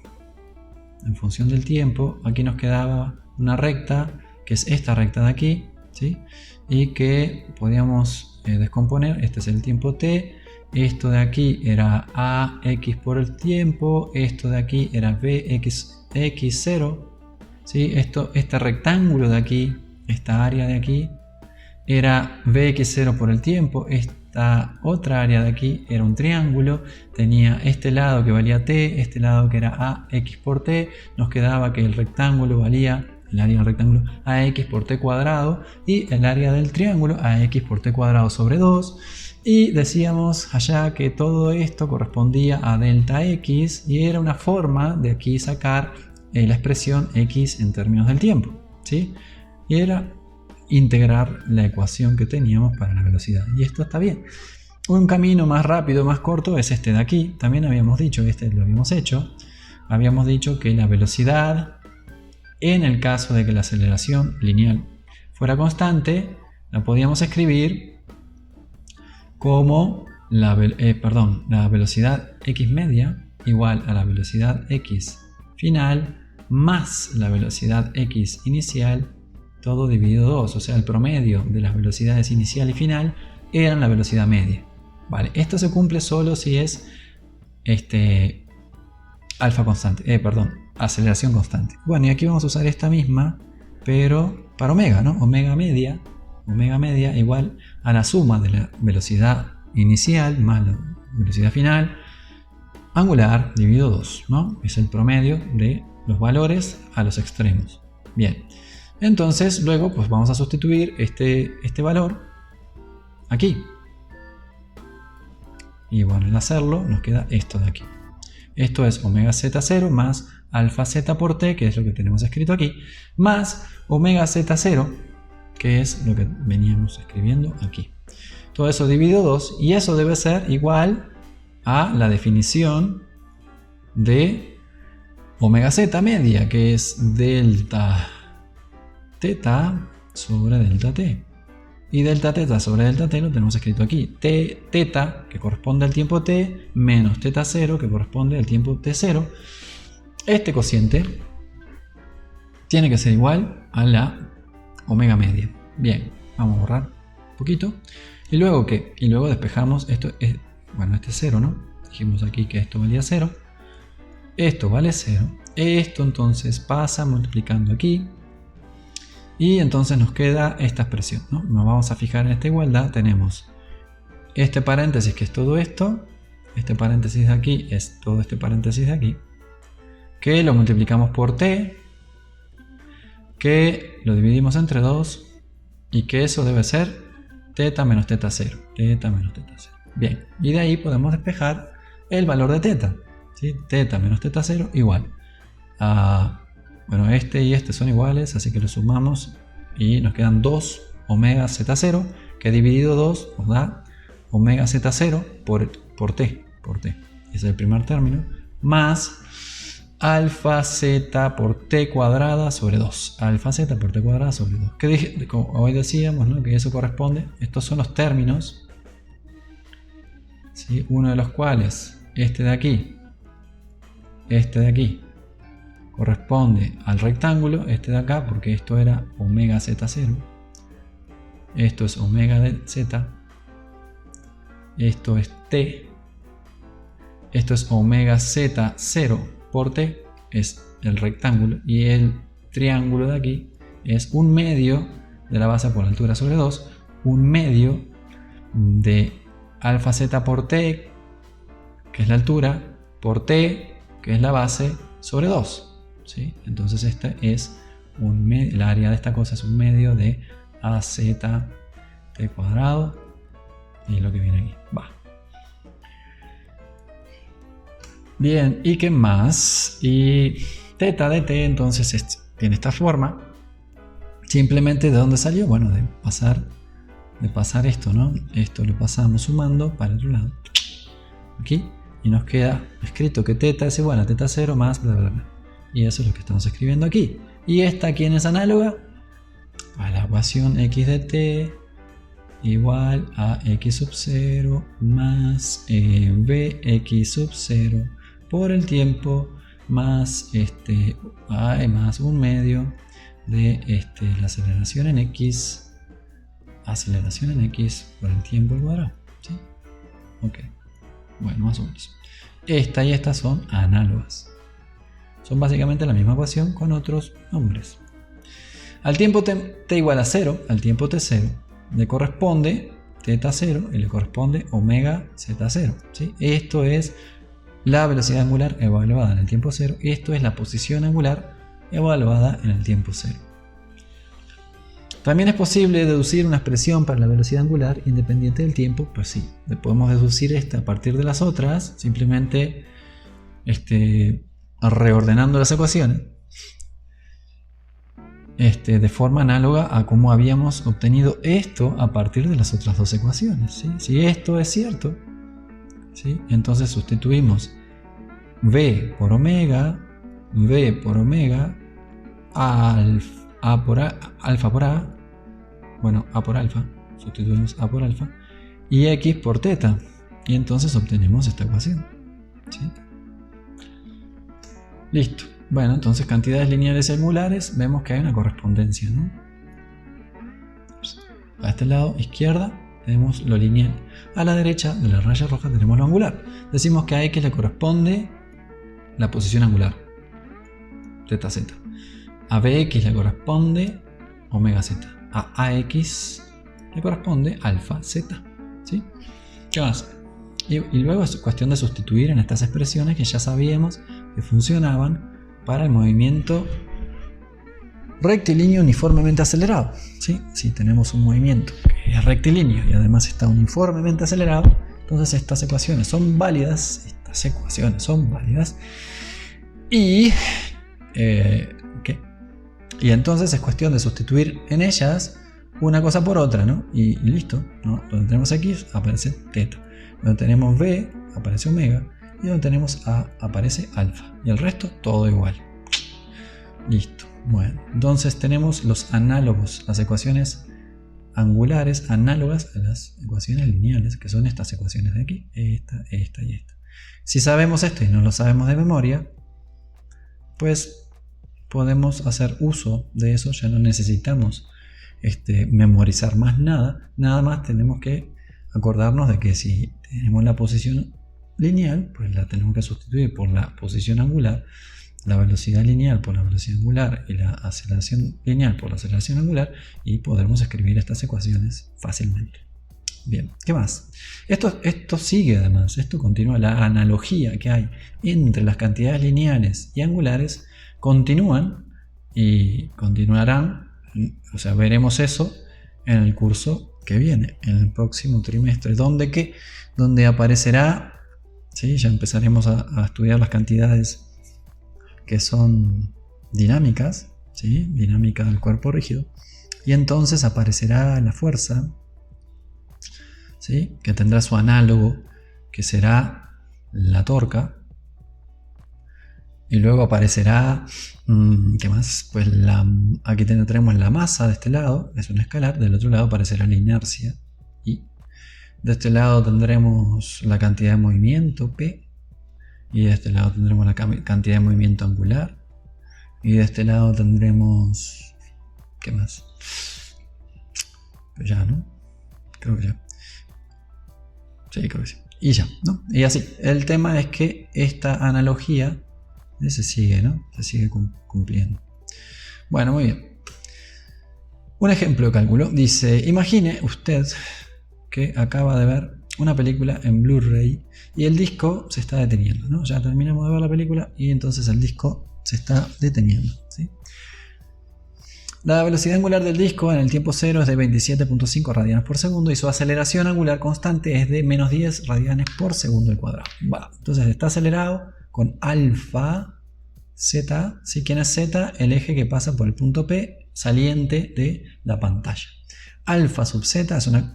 Aquí nos quedaba una recta, que es esta recta de aquí, ¿sí? Y que podíamos descomponer. Este es el tiempo t, esto de aquí era ax por el tiempo, esto de aquí era vx0, ¿sí? Este rectángulo de aquí, esta área de aquí, era vx0 por el tiempo. Esta otra área de aquí era un triángulo, tenía este lado que valía t, este lado que era ax por t, nos quedaba que el rectángulo valía, el área del rectángulo, ax por t cuadrado, y el área del triángulo ax por t cuadrado sobre 2, y decíamos allá que todo esto correspondía a delta x, y era una forma de aquí sacar la expresión x en términos del tiempo, ¿sí? Y era integrar la ecuación que teníamos para la velocidad, y esto está bien. Un camino más rápido, más corto, es este de aquí. También habíamos dicho, lo habíamos hecho, habíamos dicho que la velocidad, en el caso de que la aceleración lineal fuera constante, la podíamos escribir como la velocidad x media igual a la velocidad x final más la velocidad x inicial, todo dividido 2, o sea, el promedio de las velocidades inicial y final eran la velocidad media. Vale, esto se cumple solo si es aceleración constante. Bueno, y aquí vamos a usar esta misma, pero para omega, ¿no? Omega media igual a la suma de la velocidad inicial más la velocidad final angular dividido 2, ¿no? Es el promedio de los valores a los extremos. Bien. Entonces luego pues vamos a sustituir este valor aquí. Y bueno, al hacerlo nos queda esto de aquí. Esto es omega z0 más alfa z por t, que es lo que tenemos escrito aquí, más omega z0, que es lo que veníamos escribiendo aquí. Todo eso dividido 2, y eso debe ser igual a la definición de omega z media, que es delta teta sobre delta t. Y delta teta sobre delta t lo tenemos escrito aquí. Teta, que corresponde al tiempo t, menos teta 0, que corresponde al tiempo t0. Este cociente tiene que ser igual a la omega media. Bien, vamos a borrar un poquito. ¿Y luego qué? Y luego despejamos, esto es, bueno, este es 0, ¿no? Dijimos aquí que esto valía 0. Esto vale 0. Esto entonces pasa multiplicando aquí. Y entonces nos queda esta expresión, ¿no? Nos vamos a fijar en esta igualdad. Tenemos este paréntesis que es todo esto, este paréntesis de aquí es todo este paréntesis de aquí, que lo multiplicamos por t, que lo dividimos entre 2 y que eso debe ser θ menos θ0, θ menos θ0. Bien, y de ahí podemos despejar el valor de θ, ¿sí? θ menos θ0 igual a, bueno, este y este son iguales, así que lo sumamos y nos quedan 2 omega z0, que dividido 2 nos da omega z0 por t, ese es el primer término, más alfa z por t cuadrada sobre 2. Alfa z por t cuadrada sobre 2. Que dije, como hoy decíamos, ¿no? Que eso corresponde. Estos son los términos, ¿sí? Uno de los cuales, este de aquí, corresponde al rectángulo, este de acá, porque esto era omega z0. Esto es omega de z. Esto es t. Esto es omega z0 por t, es el rectángulo, y el triángulo de aquí es un medio de la base por la altura sobre 2, un medio de alfa z por t, que es la altura, por t, que es la base, sobre 2. ¿Sí? Entonces este es el área de esta cosa es un medio de az t cuadrado, y lo que viene aquí. Va. Bien, ¿y qué más? Y θ de t entonces tiene esta forma. Simplemente, ¿de dónde salió? Bueno, de pasar esto, ¿no? Esto lo pasamos sumando para el otro lado. Aquí. Y nos queda escrito que θ es igual a θ0 más bla bla bla. Y eso es lo que estamos escribiendo aquí. ¿Y esta a quién es análoga? A la ecuación x de t igual a x sub 0 más bx sub 0 por el tiempo más más un medio de la aceleración en x por el tiempo al cuadrado. ¿Sí? Ok, bueno, más o menos. Esta y esta son análogas, son básicamente la misma ecuación con otros nombres. Al tiempo t igual a 0, al tiempo t0 le corresponde θ0 y le corresponde omega z0. ¿Sí? Esto es la velocidad angular evaluada en el tiempo 0 y esto es la posición angular evaluada en el tiempo 0. También es posible deducir una expresión para la velocidad angular independiente del tiempo. Pues sí, podemos deducir esta a partir de las otras, simplemente reordenando las ecuaciones de forma análoga a cómo habíamos obtenido esto a partir de las otras dos ecuaciones. ¿Sí? Si esto es cierto, ¿sí? Entonces sustituimos v por omega, alfa por a, bueno, a por alfa, sustituimos a por alfa, y x por θ, y entonces obtenemos esta ecuación. ¿Sí? Listo. Bueno, entonces cantidades lineales y angulares, vemos que hay una correspondencia, ¿no? A este lado izquierda tenemos lo lineal. A la derecha de la raya roja tenemos lo angular. Decimos que a x le corresponde la posición angular, θz. A bx le corresponde omega z. A ax le corresponde alfa z. ¿Sí? ¿Qué más? Y luego es cuestión de sustituir en estas expresiones que ya sabíamos que funcionaban para el movimiento rectilíneo uniformemente acelerado. ¿Sí? Si tenemos un movimiento que es rectilíneo y además está uniformemente acelerado, entonces estas ecuaciones son válidas. Y entonces es cuestión de sustituir en ellas una cosa por otra, ¿no? Y listo, ¿no? Donde tenemos x aparece θ, donde tenemos b aparece omega, y donde tenemos a aparece alfa, y el resto todo igual. Listo. Bueno, entonces tenemos los análogos, las ecuaciones angulares análogas a las ecuaciones lineales, que son estas ecuaciones de aquí, esta y esta. Si sabemos esto y no lo sabemos de memoria, pues podemos hacer uso de eso, ya no necesitamos memorizar más nada más tenemos que acordarnos de que si tenemos la posición lineal, pues la tenemos que sustituir por la posición angular, la velocidad lineal por la velocidad angular y la aceleración lineal por la aceleración angular, y podremos escribir estas ecuaciones fácilmente. Bien, ¿qué más? Esto sigue además, esto continúa, la analogía que hay entre las cantidades lineales y angulares continúan y continuarán, o sea, veremos eso en el curso que viene, en el próximo trimestre, donde aparecerá, ¿sí? Ya empezaremos a estudiar las cantidades que son dinámicas, ¿sí? Dinámica del cuerpo rígido, y entonces aparecerá la fuerza, ¿sí? Que tendrá su análogo, que será la torca, y luego aparecerá, ¿qué más? Pues aquí tenemos la masa de este lado, es un escalar, del otro lado aparecerá la inercia, y de este lado tendremos la cantidad de movimiento, P, y de este lado tendremos la cantidad de movimiento angular, y de este lado tendremos, ¿qué más? Pues ya, ¿no? Creo que ya. Sí, creo que sí. Y ya, ¿no? Y así. El tema es que esta analogía se sigue, ¿no? Se sigue cumpliendo. Bueno, muy bien. Un ejemplo de cálculo. Dice, imagine usted que acaba de ver una película en Blu-ray y el disco se está deteniendo, ¿no? Ya terminamos de ver la película y entonces el disco se está deteniendo, ¿sí? La velocidad angular del disco en el tiempo cero es de 27.5 radianes por segundo y su aceleración angular constante es de menos 10 radianes por segundo al cuadrado. Entonces está acelerado con alfa z, ¿sí? ¿Quién es z? El eje que pasa por el punto P saliente de la pantalla. Alfa sub z es una...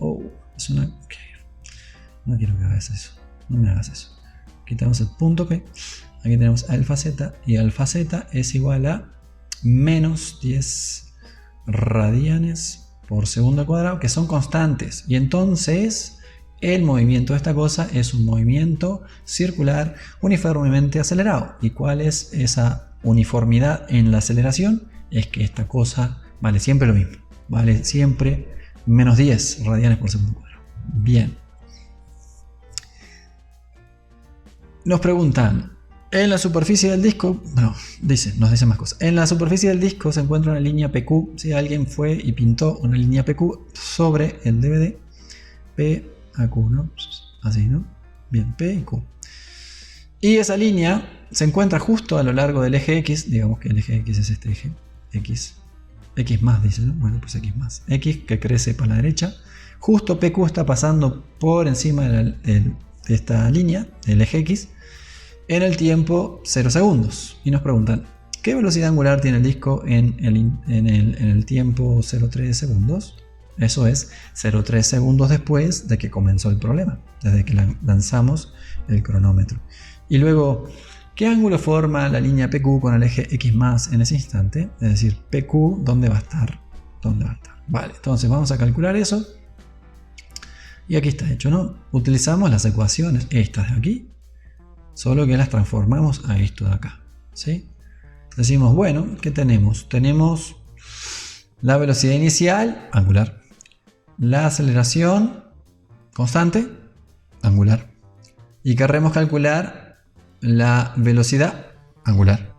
No quiero que hagas eso. No me hagas eso. Aquí tenemos el punto P. Aquí tenemos alfa z y alfa z es igual a menos 10 radianes por segundo al cuadrado, que son constantes. Y entonces el movimiento de esta cosa es un movimiento circular uniformemente acelerado. ¿Y cuál es esa uniformidad en la aceleración? Es que esta cosa vale siempre lo mismo. Vale siempre menos 10 radianes por segundo al cuadrado. Bien. Nos preguntan, en la superficie del disco, nos dice más cosas. En la superficie del disco se encuentra una línea PQ. Si alguien fue y pintó una línea PQ sobre el DVD, P a Q, ¿no? Así, ¿no? Bien, P y Q. Y esa línea se encuentra justo a lo largo del eje X. Digamos que el eje X es este eje X. X más, dice, ¿no? Bueno, pues X más. X que crece para la derecha. Justo PQ está pasando por encima de esta línea, del eje X, en el tiempo 0 segundos. Y nos preguntan, ¿qué velocidad angular tiene el disco en el tiempo 0,3 segundos? Eso es 0,3 segundos después de que comenzó el problema, desde que lanzamos el cronómetro. Y luego, ¿qué ángulo forma la línea PQ con el eje X más en ese instante? Es decir, PQ, ¿dónde va a estar? ¿Dónde va a estar? Vale, entonces vamos a calcular eso. Y aquí está hecho, ¿no? Utilizamos las ecuaciones, estas de aquí, solo que las transformamos a esto de acá, ¿sí? Decimos, bueno, ¿qué tenemos? Tenemos la velocidad inicial, angular. La aceleración constante, angular. Y querremos calcular la velocidad angular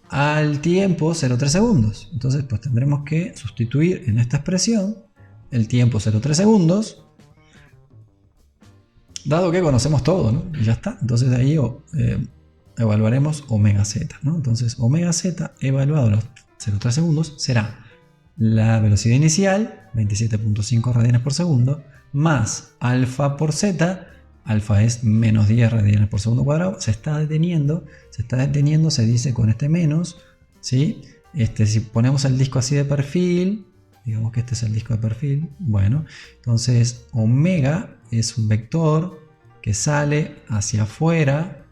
al tiempo 0,3 segundos. Entonces, pues tendremos que sustituir en esta expresión el tiempo 0,3 segundos, dado que conocemos todo, ¿no? Y ya está. Entonces de ahí evaluaremos omega z, ¿no? Entonces omega z evaluado a los 0,3 segundos será la velocidad inicial, 27.5 radianes por segundo, más alfa por z. Alfa es menos 10 radianes por segundo cuadrado. Se está deteniendo, se dice con este menos, ¿sí? Si ponemos el disco así de perfil, digamos que este es el disco de perfil, bueno, entonces omega es un vector que sale hacia afuera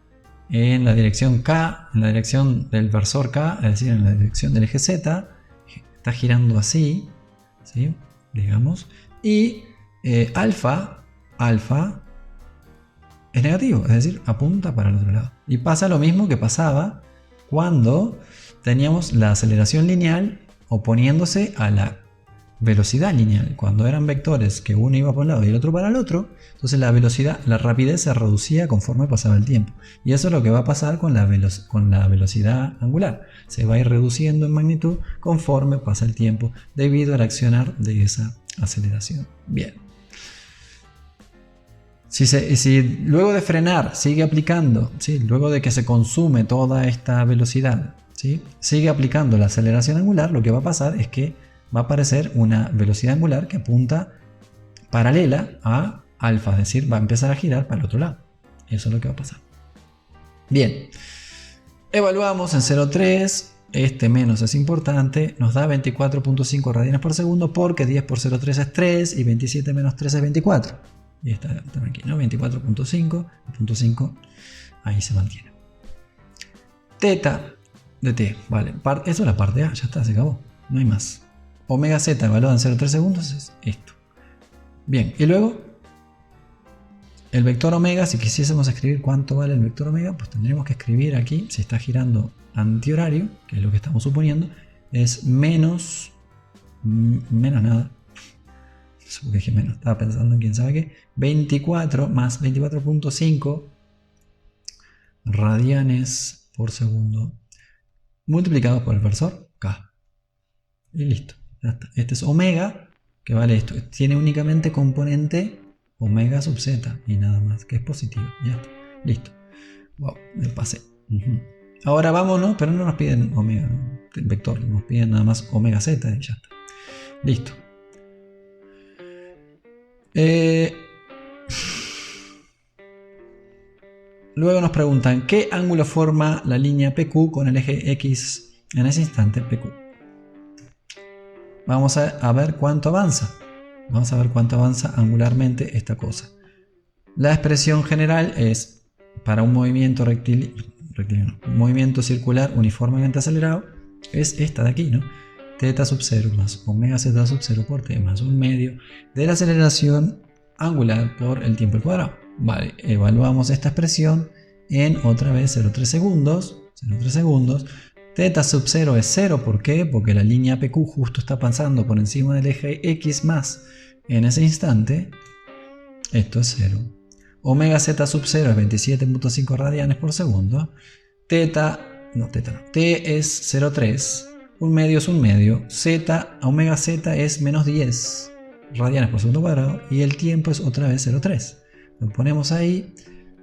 en la dirección K, en la dirección del versor K, es decir, en la dirección del eje Z, está girando así, ¿sí? Digamos, y alfa es negativo, es decir, apunta para el otro lado. Y pasa lo mismo que pasaba cuando teníamos la aceleración lineal oponiéndose a la velocidad lineal. Cuando eran vectores que uno iba para un lado y el otro para el otro, entonces la velocidad, la rapidez se reducía conforme pasaba el tiempo. Y eso es lo que va a pasar con la velocidad angular. Se va a ir reduciendo en magnitud conforme pasa el tiempo debido al accionar de esa aceleración. Bien. Si luego de frenar sigue aplicando, ¿sí? Luego de que se consume toda esta velocidad, ¿sí? Sigue aplicando la aceleración angular, lo que va a pasar es que va a aparecer una velocidad angular que apunta paralela a alfa, es decir, va a empezar a girar para el otro lado. Eso es lo que va a pasar. Bien, evaluamos en 0,3, este menos es importante, nos da 24.5 radianes por segundo porque 10 por 0,3 es 3 y 27 menos 3 es 24. Y está aquí, ¿no? 24.5, 0.5, ahí se mantiene. Teta de t, vale, eso es la parte A, ya está, se acabó, no hay más. Omega z evaluado en 0,3 segundos es esto. Bien, y luego el vector omega, si quisiésemos escribir cuánto vale el vector omega, pues tendríamos que escribir aquí, si está girando antihorario, que es lo que estamos suponiendo, es menos nada. No sé por qué dije menos, estaba pensando en quién sabe qué. 24 más 24.5 radianes por segundo multiplicado por el versor K. Y listo, ya está. Este es omega, que vale esto. Tiene únicamente componente omega sub z y nada más, que es positivo. Ya está, listo. Wow, me pasé. Ahora vámonos, pero no nos piden omega, ¿no? El vector, nos piden nada más omega z y ya está. Listo. Luego nos preguntan ¿qué ángulo forma la línea PQ con el eje X en ese instante PQ? Vamos a ver cuánto avanza. Vamos a ver cuánto avanza angularmente esta cosa. La expresión general es para un movimiento un movimiento circular uniformemente acelerado, es esta de aquí, ¿no? Teta sub 0 más omega z sub 0 por t más un medio de la aceleración angular por el tiempo al cuadrado. Vale, evaluamos esta expresión en otra vez 0,3 segundos. 0,3 segundos. Teta sub 0 es 0, ¿por qué? Porque la línea PQ justo está pasando por encima del eje X más en ese instante. Esto es 0. Omega z sub 0 es 27.5 radianes por segundo. T es 0,3. Un medio es un medio. Omega z es menos 10 radianes por segundo cuadrado. Y el tiempo es otra vez 0,3. Lo ponemos ahí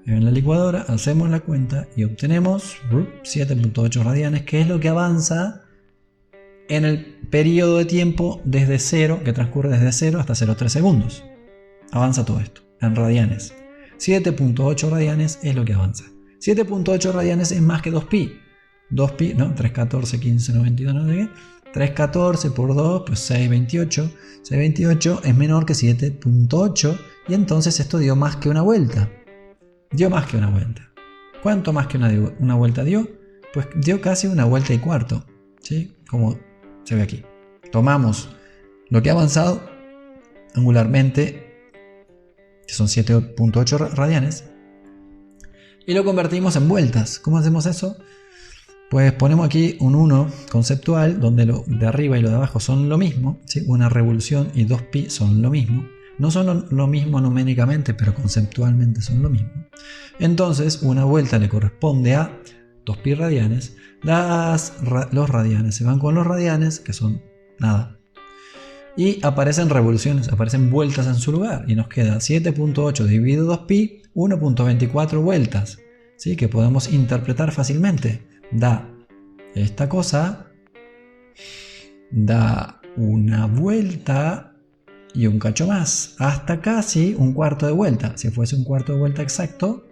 en la licuadora, hacemos la cuenta y obtenemos 7.8 radianes, que es lo que avanza en el periodo de tiempo desde 0, que transcurre desde 0 hasta 0,3 segundos. Avanza todo esto en radianes. 7.8 radianes es lo que avanza. 7.8 radianes es más que 2pi. 2pi, ¿no? 3, 14, 15, 92, no sé qué. 3, 14 por 2, pues 6,28. 6,28 es menor que 7.8 y entonces esto dio más que una vuelta. Dio más que una vuelta. ¿Cuánto más que una vuelta dio? Pues dio casi una vuelta y cuarto, ¿sí? Como se ve aquí. Tomamos lo que ha avanzado angularmente, que son 7.8 radianes, y lo convertimos en vueltas. ¿Cómo hacemos eso? Pues ponemos aquí un 1 conceptual, donde lo de arriba y lo de abajo son lo mismo, ¿sí? Una revolución y 2pi son lo mismo. No son lo mismo numéricamente, pero conceptualmente son lo mismo. Entonces, una vuelta le corresponde a 2pi radianes. Los radianes se van con los radianes, que son nada. Y aparecen revoluciones, aparecen vueltas en su lugar. Y nos queda 7.8 dividido 2pi, 1.24 vueltas, ¿sí? Que podemos interpretar fácilmente. Da esta cosa, da una vuelta y un cacho más, hasta casi un cuarto de vuelta. Si fuese un cuarto de vuelta exacto,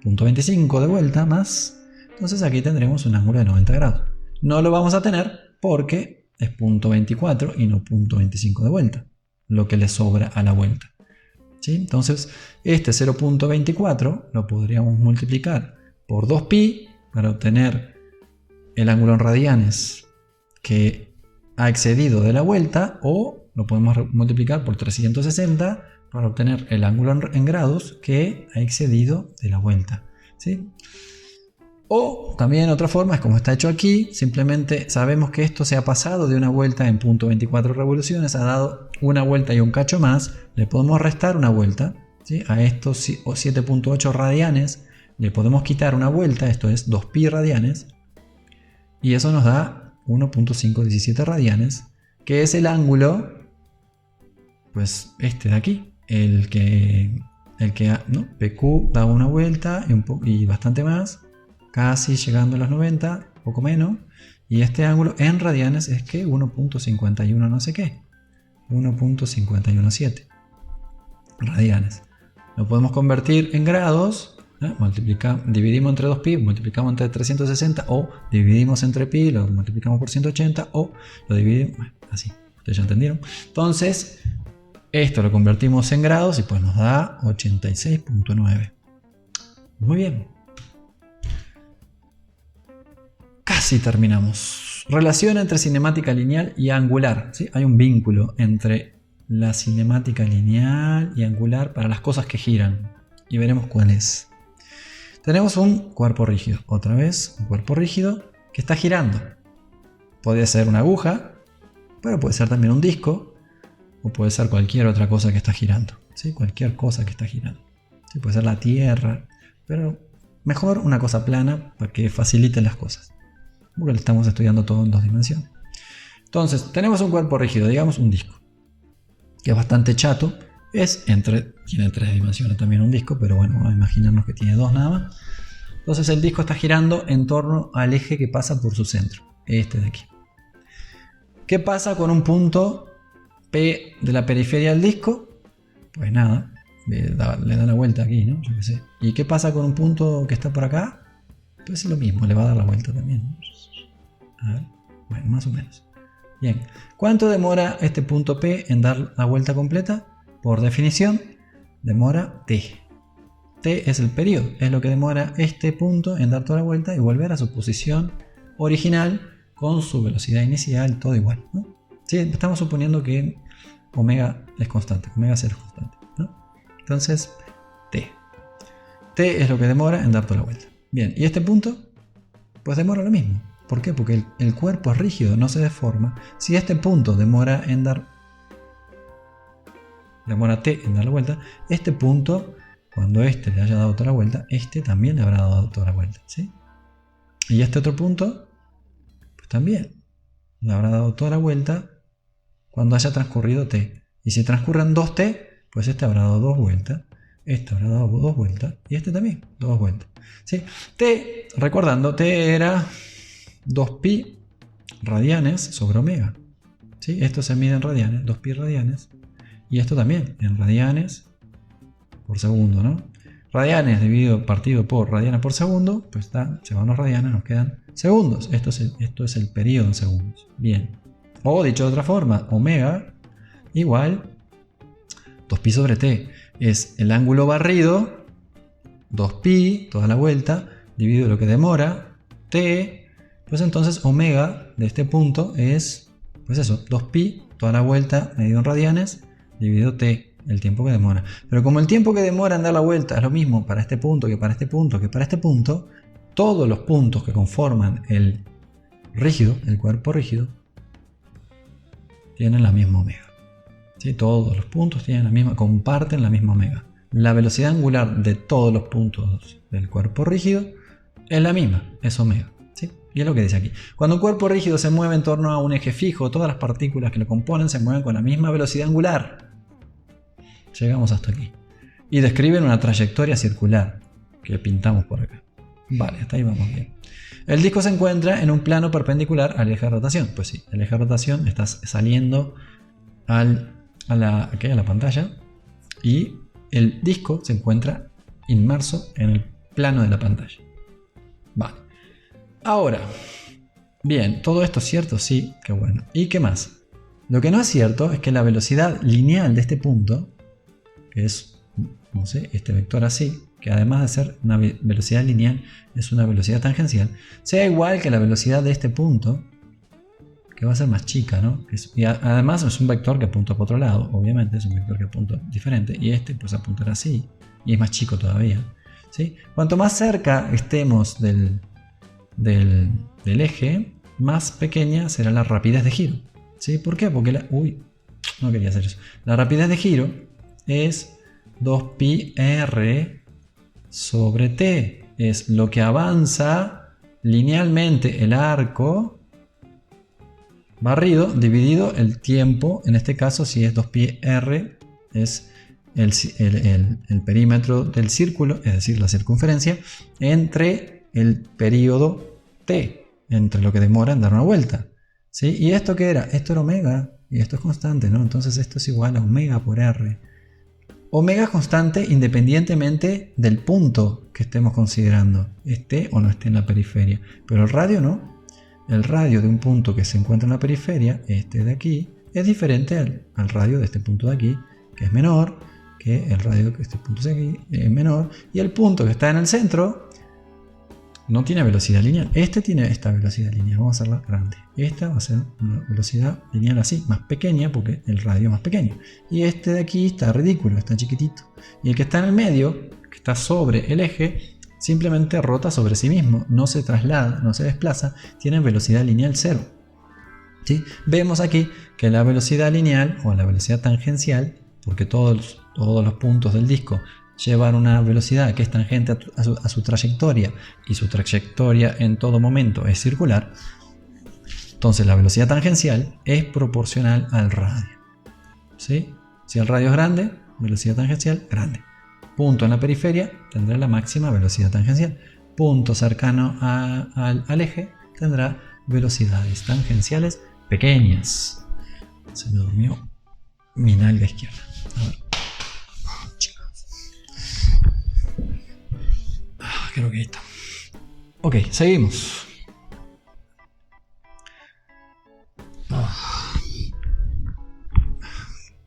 0.25 de vuelta más, entonces aquí tendremos un ángulo de 90 grados. No lo vamos a tener porque es 0.24 y no 0.25 de vuelta, lo que le sobra a la vuelta, ¿sí? Entonces este 0.24 lo podríamos multiplicar por 2pi para obtener el ángulo en radianes que ha excedido de la vuelta, o lo podemos multiplicar por 360 para obtener el ángulo en grados que ha excedido de la vuelta, ¿sí? O también otra forma es como está hecho aquí, simplemente sabemos que esto se ha pasado de una vuelta en 0.24 revoluciones, ha dado una vuelta y un cacho más, le podemos restar una vuelta, ¿sí? A estos 7.8 radianes le podemos quitar una vuelta, esto es 2pi radianes, y eso nos da 1.517 radianes, que es el ángulo, pues este de aquí, el que el que, ¿no? PQ da una vuelta y bastante más, casi llegando a los 90, poco menos. Y este ángulo en radianes es que 1.51 no sé qué, 1.517 radianes. Lo podemos convertir en grados, dividimos entre 2pi, multiplicamos entre 360, o dividimos entre pi, lo multiplicamos por 180, o lo dividimos, bueno, así, ustedes ya entendieron. Entonces, esto lo convertimos en grados y pues nos da 86.9. Muy bien. Casi terminamos. Relación entre cinemática lineal y angular. ¿Sí? Hay un vínculo entre la cinemática lineal y angular para las cosas que giran. Y veremos cuál es. Tenemos un cuerpo rígido. Otra vez, un cuerpo rígido que está girando. Puede ser una aguja, pero puede ser también un disco. O puede ser cualquier otra cosa que está girando. ¿Sí? Cualquier cosa que está girando. ¿Sí? Puede ser la Tierra. Pero mejor una cosa plana para que faciliten las cosas. Porque lo estamos estudiando todo en 2 dimensiones. Entonces, tenemos un cuerpo rígido, digamos un disco. Que es bastante chato. Tiene 3 dimensiones también un disco, pero bueno, vamos a imaginarnos que tiene 2 nada más. Entonces el disco está girando en torno al eje que pasa por su centro. Este de aquí. ¿Qué pasa con un punto P de la periferia del disco? Pues nada, le da la vuelta aquí, ¿no? Yo qué sé. ¿Y qué pasa con un punto que está por acá? Pues es lo mismo, le va a dar la vuelta también, ¿no? A ver, bueno, más o menos. Bien, ¿cuánto demora este punto P en dar la vuelta completa? Por definición, demora t. T es el periodo, es lo que demora este punto en dar toda la vuelta y volver a su posición original con su velocidad inicial, todo igual, ¿no? Sí, estamos suponiendo que omega es constante, omega 0 es constante, ¿no? Entonces, t. T es lo que demora en dar toda la vuelta. Bien, ¿y este punto? Pues demora lo mismo. ¿Por qué? Porque el cuerpo es rígido, no se deforma. Si este punto demora t en dar la vuelta, este punto, cuando este le haya dado toda la vuelta, este también le habrá dado toda la vuelta, ¿sí? Y este otro punto, pues también le habrá dado toda la vuelta cuando haya transcurrido t. Y si transcurren 2t, pues este habrá dado 2 vueltas, este habrá dado 2 vueltas y este también 2 vueltas. ¿Sí? T, recordando, t era 2pi radianes sobre omega. ¿Sí? Esto se mide en radianes, 2pi radianes. Y esto también en radianes por segundo, ¿no? Radianes partido por radianes por segundo, pues se van los radianes, nos quedan segundos. Esto es el periodo en segundos. Bien. O dicho de otra forma, omega igual 2pi sobre t. Es el ángulo barrido, 2pi, toda la vuelta, dividido lo que demora, t. Pues entonces omega de este punto es, pues eso, 2pi, toda la vuelta medido en radianes, dividido t, el tiempo que demora. Pero como el tiempo que demora en dar la vuelta es lo mismo para este punto que para este punto que para este punto, todos los puntos que conforman el rígido, el cuerpo rígido, tienen la misma omega. ¿Sí? Todos los puntos comparten la misma omega. La velocidad angular de todos los puntos del cuerpo rígido es la misma, es omega. ¿Sí? Y es lo que dice aquí. Cuando un cuerpo rígido se mueve en torno a un eje fijo, todas las partículas que lo componen se mueven con la misma velocidad angular. Llegamos hasta aquí. Y describen una trayectoria circular que pintamos por acá. Vale, hasta ahí vamos bien. El disco se encuentra en un plano perpendicular al eje de rotación. Pues sí, el eje de rotación está saliendo a la pantalla y el disco se encuentra inmerso en el plano de la pantalla. Vale. Ahora, bien, ¿todo esto es cierto? Sí, qué bueno. ¿Y qué más? Lo que no es cierto es que la velocidad lineal de este punto, que es, no sé, este vector así, que además de ser una velocidad lineal, es una velocidad tangencial, sea igual que la velocidad de este punto, que va a ser más chica, ¿no? Y además es un vector que apunta para otro lado, obviamente, es un vector que apunta diferente, y este pues apuntará así, y es más chico todavía, ¿sí? Cuanto más cerca estemos del eje, más pequeña será la rapidez de giro, ¿sí? ¿Por qué? Porque no quería hacer eso. La rapidez de giro es 2pi r sobre t, es lo que avanza linealmente el arco barrido dividido el tiempo, en este caso si es 2pi r es el perímetro del círculo, es decir, la circunferencia, entre el periodo t, entre lo que demora en dar una vuelta. ¿Sí? ¿Y esto qué era? Esto era omega, y esto es constante, ¿no? Entonces esto es igual a omega por r. Omega es constante independientemente del punto que estemos considerando, esté o no esté en la periferia. Pero el radio no. El radio de un punto que se encuentra en la periferia, este de aquí, es diferente al radio de este punto de aquí, que es menor, que el radio de este punto de aquí es menor, y el punto que está en el centro no tiene velocidad lineal. Este tiene esta velocidad lineal, vamos a hacerla grande. Esta va a ser una velocidad lineal así, más pequeña, porque el radio es más pequeño. Y este de aquí está ridículo, está chiquitito. Y el que está en el medio, que está sobre el eje, simplemente rota sobre sí mismo, no se traslada, no se desplaza, tiene velocidad lineal 0. ¿Sí? Vemos aquí que la velocidad lineal o la velocidad tangencial, porque todos los puntos del disco llevan una velocidad que es tangente a su trayectoria, y su trayectoria en todo momento es circular, entonces la velocidad tangencial es proporcional al radio. ¿Sí? Si el radio es grande, velocidad tangencial grande. Punto en la periferia tendrá la máxima velocidad tangencial. Punto cercano al eje tendrá velocidades tangenciales pequeñas. Se me durmió mi nalga izquierda. A ver. Creo que ahí está. Ok, seguimos.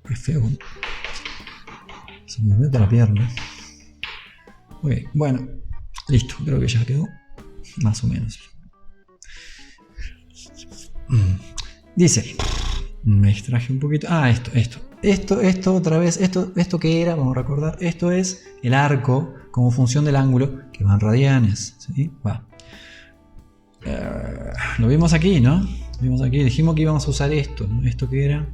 Qué feo. Se me mete la pierna. Ok, bueno. Listo, creo que ya quedó. Más o menos. Dice. Me extraje un poquito. Esto otra vez. Esto que era, vamos a recordar. Esto es el arco como función del ángulo que va en radianes. ¿Sí? Va. Lo vimos aquí, ¿no? Lo vimos aquí. Dijimos que íbamos a usar esto, ¿no? Esto que era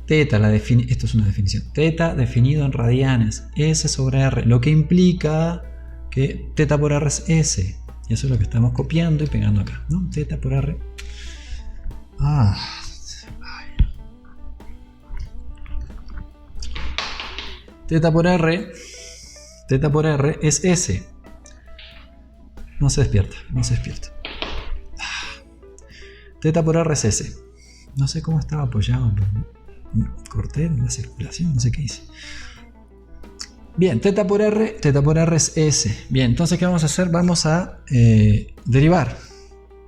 teta, esto es una definición. Teta definido en radianes, S sobre R, lo que implica que teta por R es S. Y eso es lo que estamos copiando y pegando acá, ¿no? Teta por R. Teta por R es S. No se despierta. Teta por R es S. No sé cómo estaba apoyado, pero corté la circulación, no sé qué hice. Bien, teta por R es S. Bien, entonces ¿qué vamos a hacer? Vamos a derivar.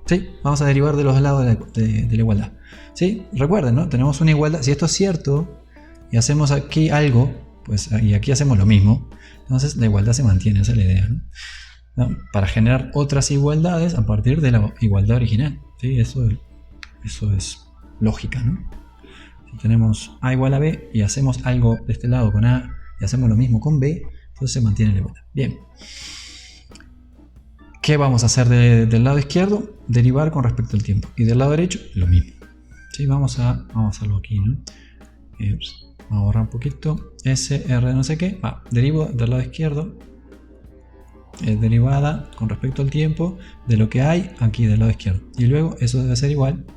¿Sí? Vamos a derivar de los lados de la igualdad. ¿Sí? Recuerden, ¿no? Tenemos una igualdad. Si esto es cierto y hacemos aquí algo, pues y aquí hacemos lo mismo, entonces la igualdad se mantiene, esa es la idea, ¿no? Para generar otras igualdades a partir de la igualdad original. ¿Sí? Eso es lógica, ¿no? Si tenemos A igual a B y hacemos algo de este lado con A y hacemos lo mismo con B, entonces se mantiene la igualdad. Bien. ¿Qué vamos a hacer del lado izquierdo? Derivar con respecto al tiempo. Y del lado derecho, lo mismo. ¿Sí? Vamos a hacerlo aquí, ¿no? Vamos a borrar un poquito. S, R, no sé qué. Derivo del lado izquierdo. Derivada con respecto al tiempo de lo que hay aquí del lado izquierdo. Y luego eso debe ser igual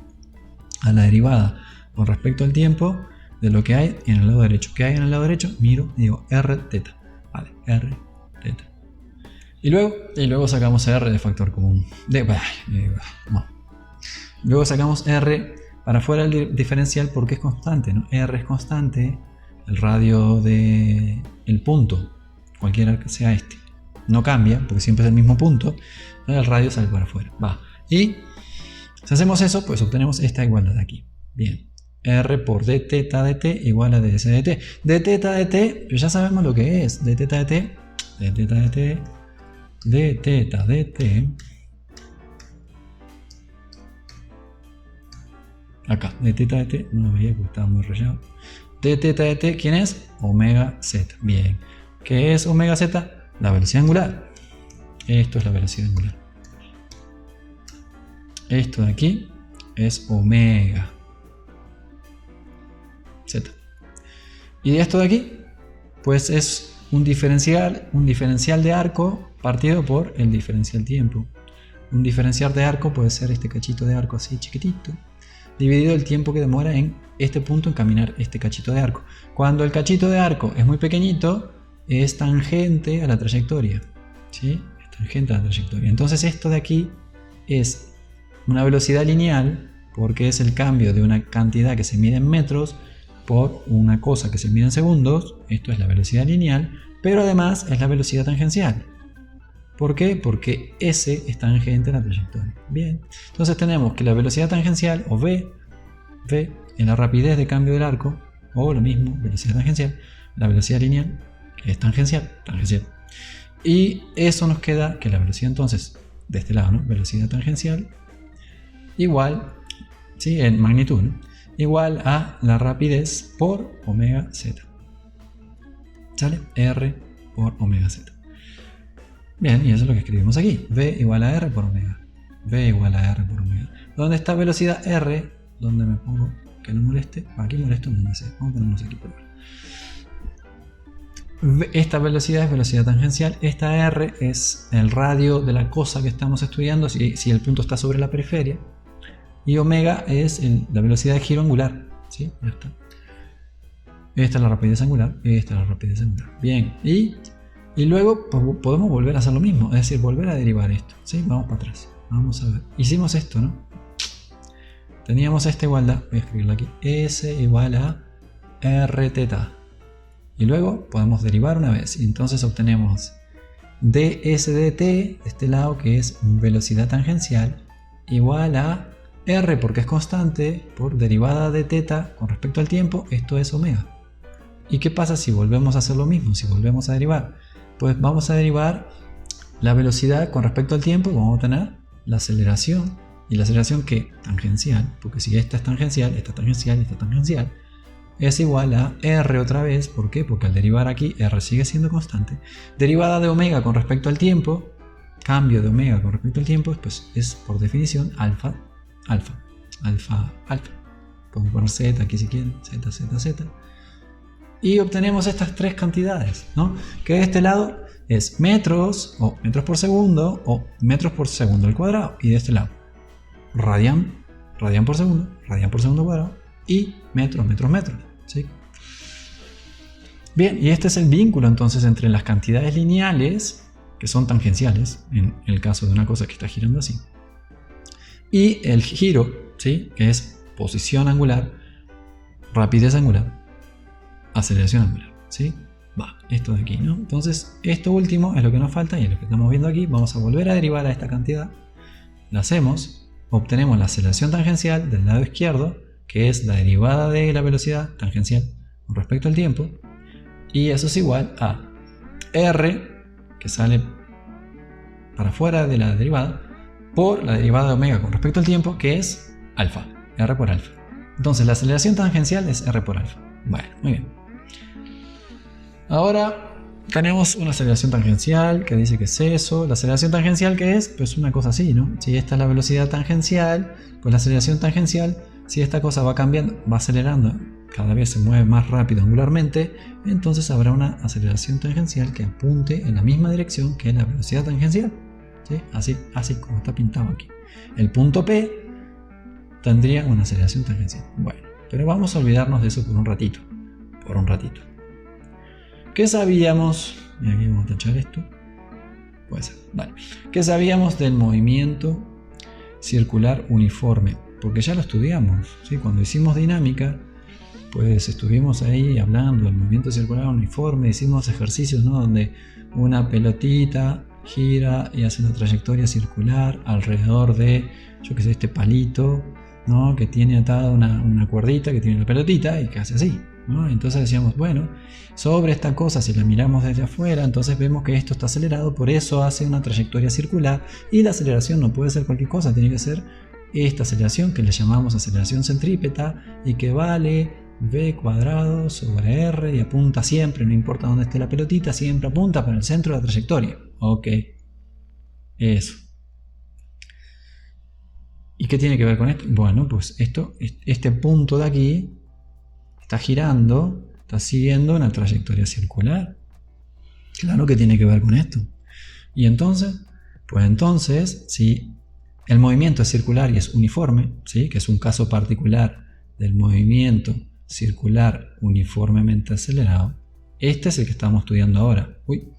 a la derivada con respecto al tiempo de lo que hay en el lado derecho. ¿Qué hay en el lado derecho? Miro y digo R teta. Vale, R teta. Y luego sacamos R de factor común. No. Luego sacamos R para fuera del diferencial porque es constante, ¿no? R es constante, el radio del punto, cualquiera que sea este, no cambia porque siempre es el mismo punto, el radio sale para afuera. Y si hacemos eso, pues obtenemos esta igualdad de aquí. Bien. R por d teta de t igual a ds de t. D teta de t, pues ya sabemos lo que es. D teta de t, d teta de t, d teta de t. Acá, d teta de t, no lo veía porque estaba muy rayado. D teta de t, ¿quién es? Omega z. Bien. ¿Qué es omega z? La velocidad angular. Esto es la velocidad angular. Esto de aquí es omega z. Y de esto de aquí, pues es un diferencial de arco partido por el diferencial tiempo. Un diferencial de arco puede ser este cachito de arco así chiquitito. dividido el tiempo que demora en este punto en caminar este cachito de arco. Cuando el cachito de arco es muy pequeñito, es tangente a la trayectoria, ¿sí? Es tangente a la trayectoria. Entonces esto de aquí es una velocidad lineal, porque es el cambio de una cantidad que se mide en metros por una cosa que se mide en segundos. Esto es la velocidad lineal, pero además es la velocidad tangencial. ¿Por qué? Porque S es tangente a la trayectoria. Bien, entonces tenemos que la velocidad tangencial, o V, en la rapidez de cambio del arco, o lo mismo, velocidad tangencial, la velocidad lineal, que es tangencial. Y eso nos queda que la velocidad entonces, de este lado, ¿no? Velocidad tangencial, igual, ¿sí? En magnitud, ¿no? Igual a la rapidez por omega z. ¿Sale? R por omega z. Bien, y eso es lo que escribimos aquí. V igual a R por omega. V igual a R por omega. ¿Dónde está velocidad R? ¿Dónde me pongo que no moleste? Aquí molesto, no me sé. Vamos a ponernos aquí por ahora. Esta velocidad es velocidad tangencial. Esta R es el radio de la cosa que estamos estudiando, si el punto está sobre la periferia. Y omega es la velocidad de giro angular. ¿Sí? Ya está. Esta es la rapidez angular. Esta es la rapidez angular. Bien. Y luego podemos volver a hacer lo mismo. Es decir, volver a derivar esto. ¿Sí? Vamos para atrás. Vamos a ver. Hicimos esto, ¿no? Teníamos esta igualdad. Voy a escribirla aquí. S igual a R teta. Y luego podemos derivar una vez. Y entonces obtenemos ds de t, de este lado, que es velocidad tangencial, igual a R, porque es constante, por derivada de teta con respecto al tiempo. Esto es omega. ¿Y qué pasa si volvemos a hacer lo mismo? Si volvemos a derivar, pues vamos a derivar la velocidad con respecto al tiempo. Vamos a tener la aceleración. Y la aceleración que tangencial, porque si esta es tangencial, esta tangencial, esta tangencial, es igual a R otra vez. ¿Por qué? Porque al derivar aquí R sigue siendo constante. Derivada de omega con respecto al tiempo, cambio de omega con respecto al tiempo, pues es por definición alfa. Podemos poner z aquí si quieren, z. Y obtenemos estas tres cantidades, ¿no? Que de este lado es metros, o metros por segundo, o metros por segundo al cuadrado. Y de este lado, radian por segundo al cuadrado, y metros, ¿sí? Bien, y este es el vínculo entonces entre las cantidades lineales, que son tangenciales, en el caso de una cosa que está girando así, y el giro, ¿sí? Que es posición angular, rapidez angular, aceleración angular, ¿sí? Va, esto de aquí, ¿no? Entonces, esto último es lo que nos falta y es lo que estamos viendo aquí. Vamos a volver a derivar a esta cantidad. La hacemos, obtenemos la aceleración tangencial del lado izquierdo, que es la derivada de la velocidad tangencial con respecto al tiempo, y eso es igual a R, que sale para afuera de la derivada, por la derivada de omega con respecto al tiempo, que es alfa, R por alfa. Entonces la aceleración tangencial es R por alfa. Bueno, muy bien. Ahora tenemos una aceleración tangencial que dice que es eso. La aceleración tangencial, ¿qué es? Pues una cosa así, ¿no? Si esta es la velocidad tangencial, pues la aceleración tangencial, si esta cosa va cambiando, va acelerando, cada vez se mueve más rápido angularmente, entonces habrá una aceleración tangencial que apunte en la misma dirección que la velocidad tangencial, ¿sí? Así como está pintado aquí. El punto P tendría una aceleración tangencial. Bueno, pero vamos a olvidarnos de eso por un ratito. ¿Qué sabíamos? Y aquí vamos a tachar esto. Puede ser, vale. ¿Qué sabíamos del movimiento circular uniforme? Porque ya lo estudiamos, ¿sí? Cuando hicimos dinámica, pues estuvimos ahí hablando del movimiento circular uniforme, hicimos ejercicios, ¿no? Donde una pelotita gira y hace una trayectoria circular alrededor de, yo qué sé, este palito, ¿no? Que tiene atada una cuerdita que tiene la pelotita y que hace así, ¿no? Entonces decíamos, bueno, sobre esta cosa, si la miramos desde afuera, entonces vemos que esto está acelerado, por eso hace una trayectoria circular, y la aceleración no puede ser cualquier cosa, tiene que ser esta aceleración que le llamamos aceleración centrípeta y que vale v cuadrado sobre r y apunta siempre, no importa dónde esté la pelotita, siempre apunta para el centro de la trayectoria. Ok, eso. ¿Y qué tiene que ver con esto? Bueno, pues este punto de aquí está girando, está siguiendo una trayectoria circular. Claro que tiene que ver con esto. Y entonces, pues entonces, si el movimiento es circular y es uniforme, ¿sí? Que es un caso particular del movimiento circular uniformemente acelerado. Este es el que estamos estudiando ahora. Uy.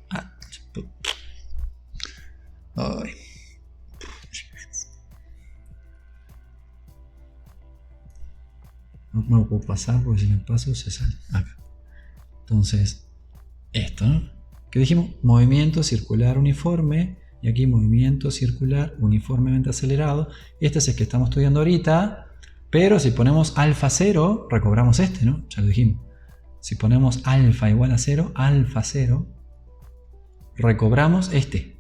Ay. No me lo puedo pasar porque si me paso se sale. Acá. Entonces, esto, ¿no? ¿Qué dijimos? Movimiento circular uniforme. Y aquí movimiento circular uniformemente acelerado. Este es el que estamos estudiando ahorita. Pero si ponemos alfa 0, recobramos este, ¿no? Ya lo dijimos. Si ponemos alfa igual a 0, alfa 0, recobramos este.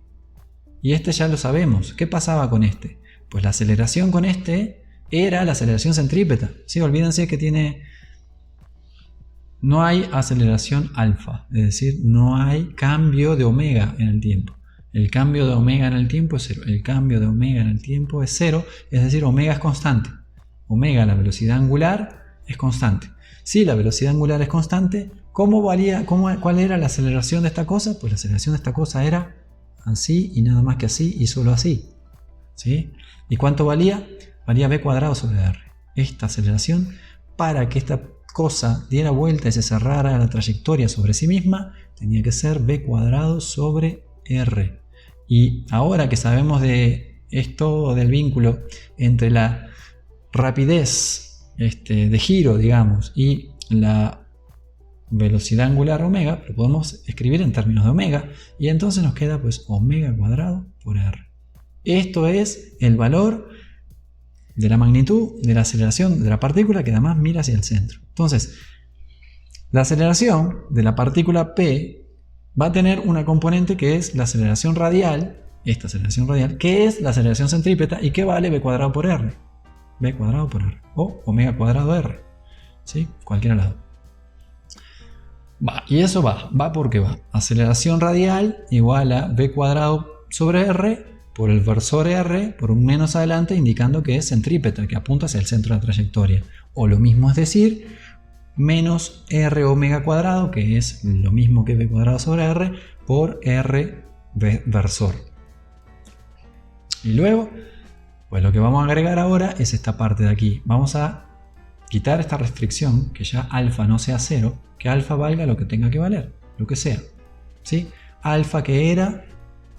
Y este ya lo sabemos. ¿Qué pasaba con este? Pues la aceleración con este era la aceleración centrípeta. ¿Sí? Olvídense que no hay aceleración alfa. Es decir, no hay cambio de omega en el tiempo. El cambio de omega en el tiempo es 0. El cambio de omega en el tiempo es 0. Es decir, omega es constante. Omega, la velocidad angular, es constante. Si la velocidad angular es constante, ¿cuál era la aceleración de esta cosa? Pues la aceleración de esta cosa era así y nada más que así y solo así. ¿Sí? ¿Y cuánto valía? Valía v cuadrado sobre r. Esta aceleración, para que esta cosa diera vuelta y se cerrara la trayectoria sobre sí misma, tenía que ser v cuadrado sobre r. Y ahora que sabemos de esto, del vínculo entre la rapidez de giro, digamos, y la velocidad angular omega, lo podemos escribir en términos de omega, y entonces nos queda pues omega cuadrado por r. Esto es el valor de la magnitud de la aceleración de la partícula que además mira hacia el centro. Entonces, la aceleración de la partícula P va a tener una componente que es la aceleración radial, esta aceleración radial, que es la aceleración centrípeta y que vale v cuadrado por r. V cuadrado por r. O omega cuadrado r. ¿Sí? Cualquiera lado. Y eso va porque va. Aceleración radial igual a v cuadrado sobre r por el versor r por un menos adelante, indicando que es centrípeta, que apunta hacia el centro de la trayectoria. O lo mismo es decir, menos r omega cuadrado, que es lo mismo que v cuadrado sobre r, por r versor. Y luego, pues lo que vamos a agregar ahora es esta parte de aquí. Vamos a quitar esta restricción, que ya alfa no sea 0, que alfa valga lo que tenga que valer, lo que sea. ¿Sí? Alfa que era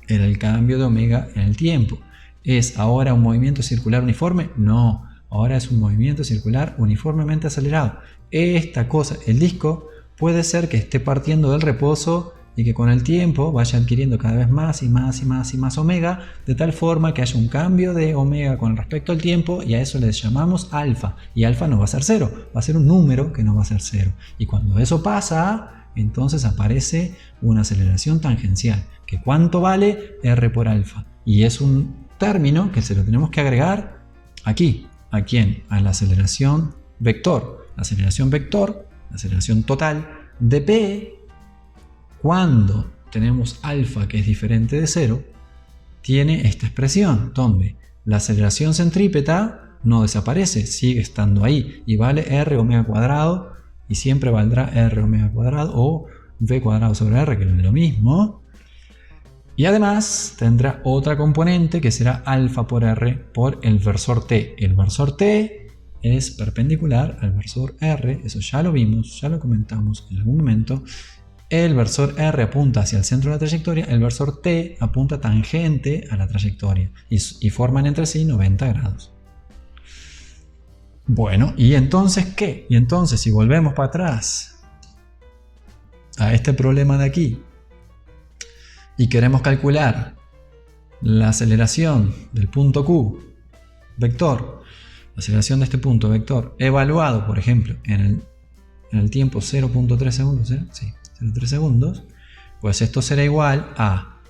el cambio de omega en el tiempo. ¿Es ahora un movimiento circular uniforme? No, ahora es un movimiento circular uniformemente acelerado. Esta cosa, el disco, puede ser que esté partiendo del reposo y que con el tiempo vaya adquiriendo cada vez más y más y más y más omega, de tal forma que haya un cambio de omega con respecto al tiempo, y a eso le llamamos alfa. Y alfa no va a ser 0, va a ser un número que no va a ser 0. Y cuando eso pasa, entonces aparece una aceleración tangencial. ¿Que cuánto vale? R por alfa. Y es un término que se lo tenemos que agregar aquí. ¿A quién? A la aceleración vector. La aceleración vector, la aceleración total de P, cuando tenemos alfa que es diferente de 0, tiene esta expresión, donde la aceleración centrípeta no desaparece, sigue estando ahí, y vale r omega cuadrado, y siempre valdrá r omega cuadrado o v cuadrado sobre r, que es lo mismo. Y además tendrá otra componente que será alfa por r por el versor t. El versor t es perpendicular al versor r, eso ya lo vimos, ya lo comentamos en algún momento. El versor r apunta hacia el centro de la trayectoria, el versor t apunta tangente a la trayectoria y forman entre sí 90 grados. Bueno, ¿y entonces qué? Y entonces si volvemos para atrás a este problema de aquí y queremos calcular la aceleración del punto Q, vector, la aceleración de este punto, vector, evaluado, por ejemplo, en el tiempo 0.3 segundos, ¿eh? Sí, 0.3 segundos, pues esto será igual a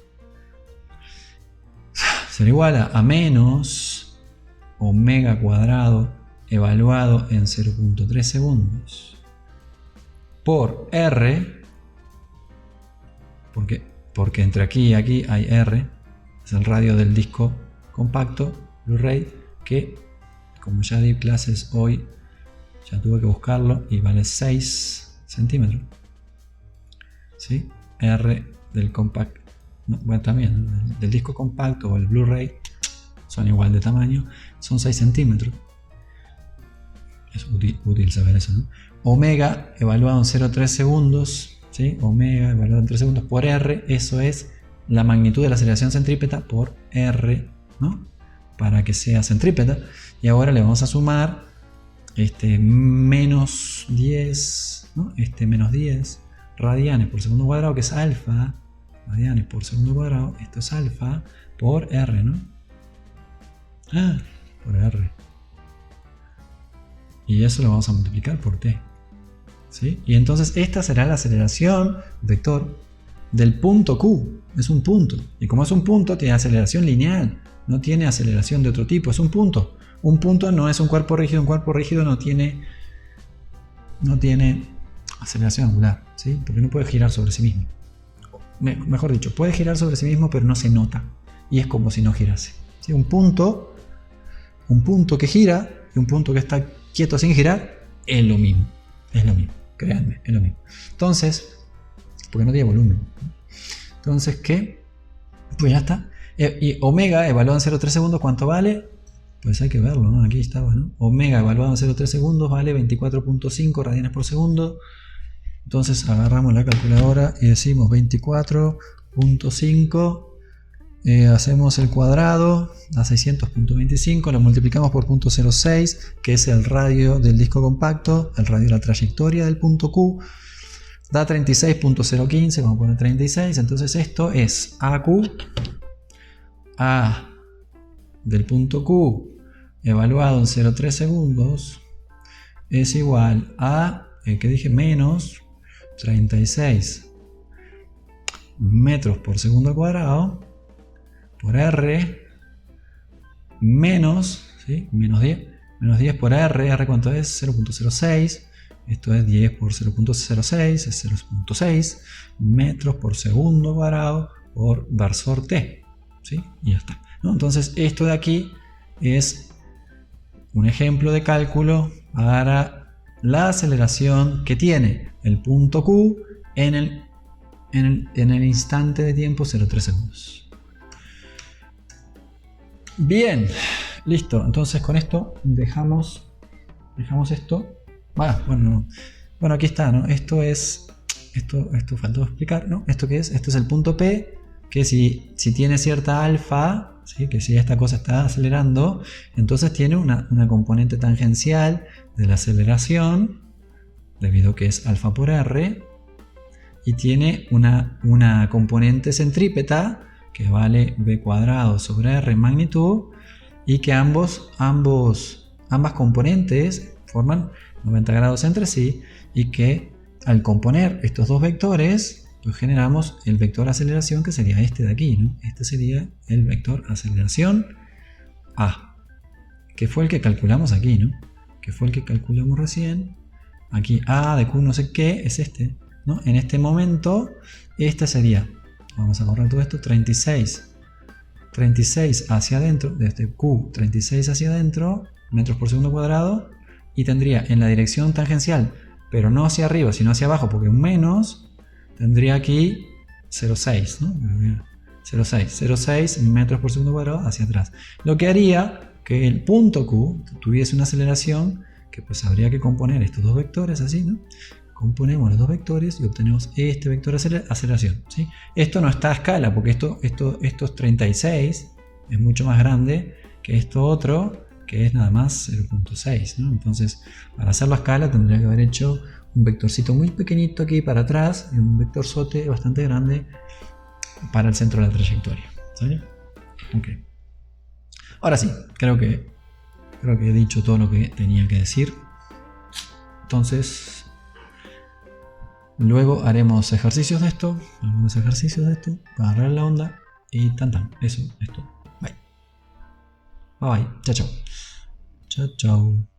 menos omega cuadrado evaluado en 0.3 segundos por R, porque entre aquí y aquí hay R, es el radio del disco compacto Blu-ray, que como ya di clases hoy, ya tuve que buscarlo y vale 6 centímetros. ¿Sí? R del compacto, no, bueno, también del disco compacto o el Blu-ray son igual de tamaño, son 6 centímetros. Es útil saber eso, ¿no? Omega evaluado en 0,3 segundos, ¿sí? Omega evaluado en 3 segundos por R, eso es la magnitud de la aceleración centrípeta por R, ¿no? Para que sea centrípeta. Y ahora le vamos a sumar menos 10, ¿no? Menos 10 radianes por segundo cuadrado, que es alfa, radianes por segundo cuadrado, esto es alfa, por R, ¿no? Por R. Y eso lo vamos a multiplicar por T, ¿sí? Y entonces esta será la aceleración vector del punto Q. Es un punto. Y como es un punto, tiene aceleración lineal. No tiene aceleración de otro tipo. Es un punto. Un punto no es un cuerpo rígido. Un cuerpo rígido no tiene aceleración angular, ¿sí? Porque no puede girar sobre sí mismo. Mejor dicho, puede girar sobre sí mismo, pero no se nota. Y es como si no girase, ¿sí? Un punto que gira y un punto que está quieto sin girar es lo mismo. Es lo mismo. Créanme, es lo mismo. Entonces, porque no tiene volumen. Entonces, ¿qué? Pues ya está. Y omega evaluado en 0,3 segundos, ¿cuánto vale? Pues hay que verlo, ¿no? Aquí estaba, ¿no? Omega evaluado en 0,3 segundos vale 24.5 radianes por segundo. Entonces agarramos la calculadora y decimos 24.5. Hacemos el cuadrado a 600.25, lo multiplicamos por 0.06, que es el radio del disco compacto, el radio de la trayectoria del punto Q. Da 36.015, vamos a poner 36, entonces esto es AQ, A del punto Q evaluado en 0,3 segundos es igual a, que dije, menos 36 metros por segundo cuadrado por R menos, ¿sí? menos 10 por R, ¿R cuánto es? 0.06. Esto es 10 por 0.06, es 0.6 metros por segundo cuadrado por versor T, ¿sí? Y ya está, ¿no? Entonces esto de aquí es un ejemplo de cálculo para la aceleración que tiene el punto Q en el instante de tiempo 0,3 segundos. Bien, listo. Entonces con esto dejamos esto. Bueno, aquí está, ¿no? Esto faltó explicar, ¿no? ¿Esto qué es? Esto es el punto P, que si tiene cierta alfa, ¿sí? Que si esta cosa está acelerando, entonces tiene una componente tangencial de la aceleración, debido a que es alfa por R, y tiene una componente centrípeta que vale b cuadrado sobre r en magnitud, y que ambas componentes forman 90 grados entre sí, y que al componer estos dos vectores pues generamos el vector aceleración, que sería este de aquí, ¿no? Este sería el vector aceleración A, que fue el que calculamos aquí, ¿no? Que fue el que calculamos recién. Aquí A de Q no sé qué es este, ¿no? En este momento este sería, vamos a borrar todo esto, 36 hacia adentro, desde Q 36 hacia adentro, metros por segundo cuadrado, y tendría en la dirección tangencial, pero no hacia arriba, sino hacia abajo, porque un menos, tendría aquí 0,6, ¿no? 0,6 metros por segundo cuadrado hacia atrás. Lo que haría que el punto Q tuviese una aceleración que pues habría que componer estos dos vectores así, ¿no? Componemos los dos vectores y obtenemos este vector aceleración, ¿sí? Esto no está a escala, porque esto es 36, es mucho más grande que esto otro, que es nada más 0.6, ¿no? Entonces, para hacerlo a escala tendría que haber hecho un vectorcito muy pequeñito aquí para atrás y un vectorzote bastante grande para el centro de la trayectoria, ¿sale? Ok. Ahora sí, creo que he dicho todo lo que tenía que decir. Entonces, luego haremos ejercicios de esto, para agarrar la onda y eso, esto. Bye. Bye bye. Chao, chao. Chao, chao.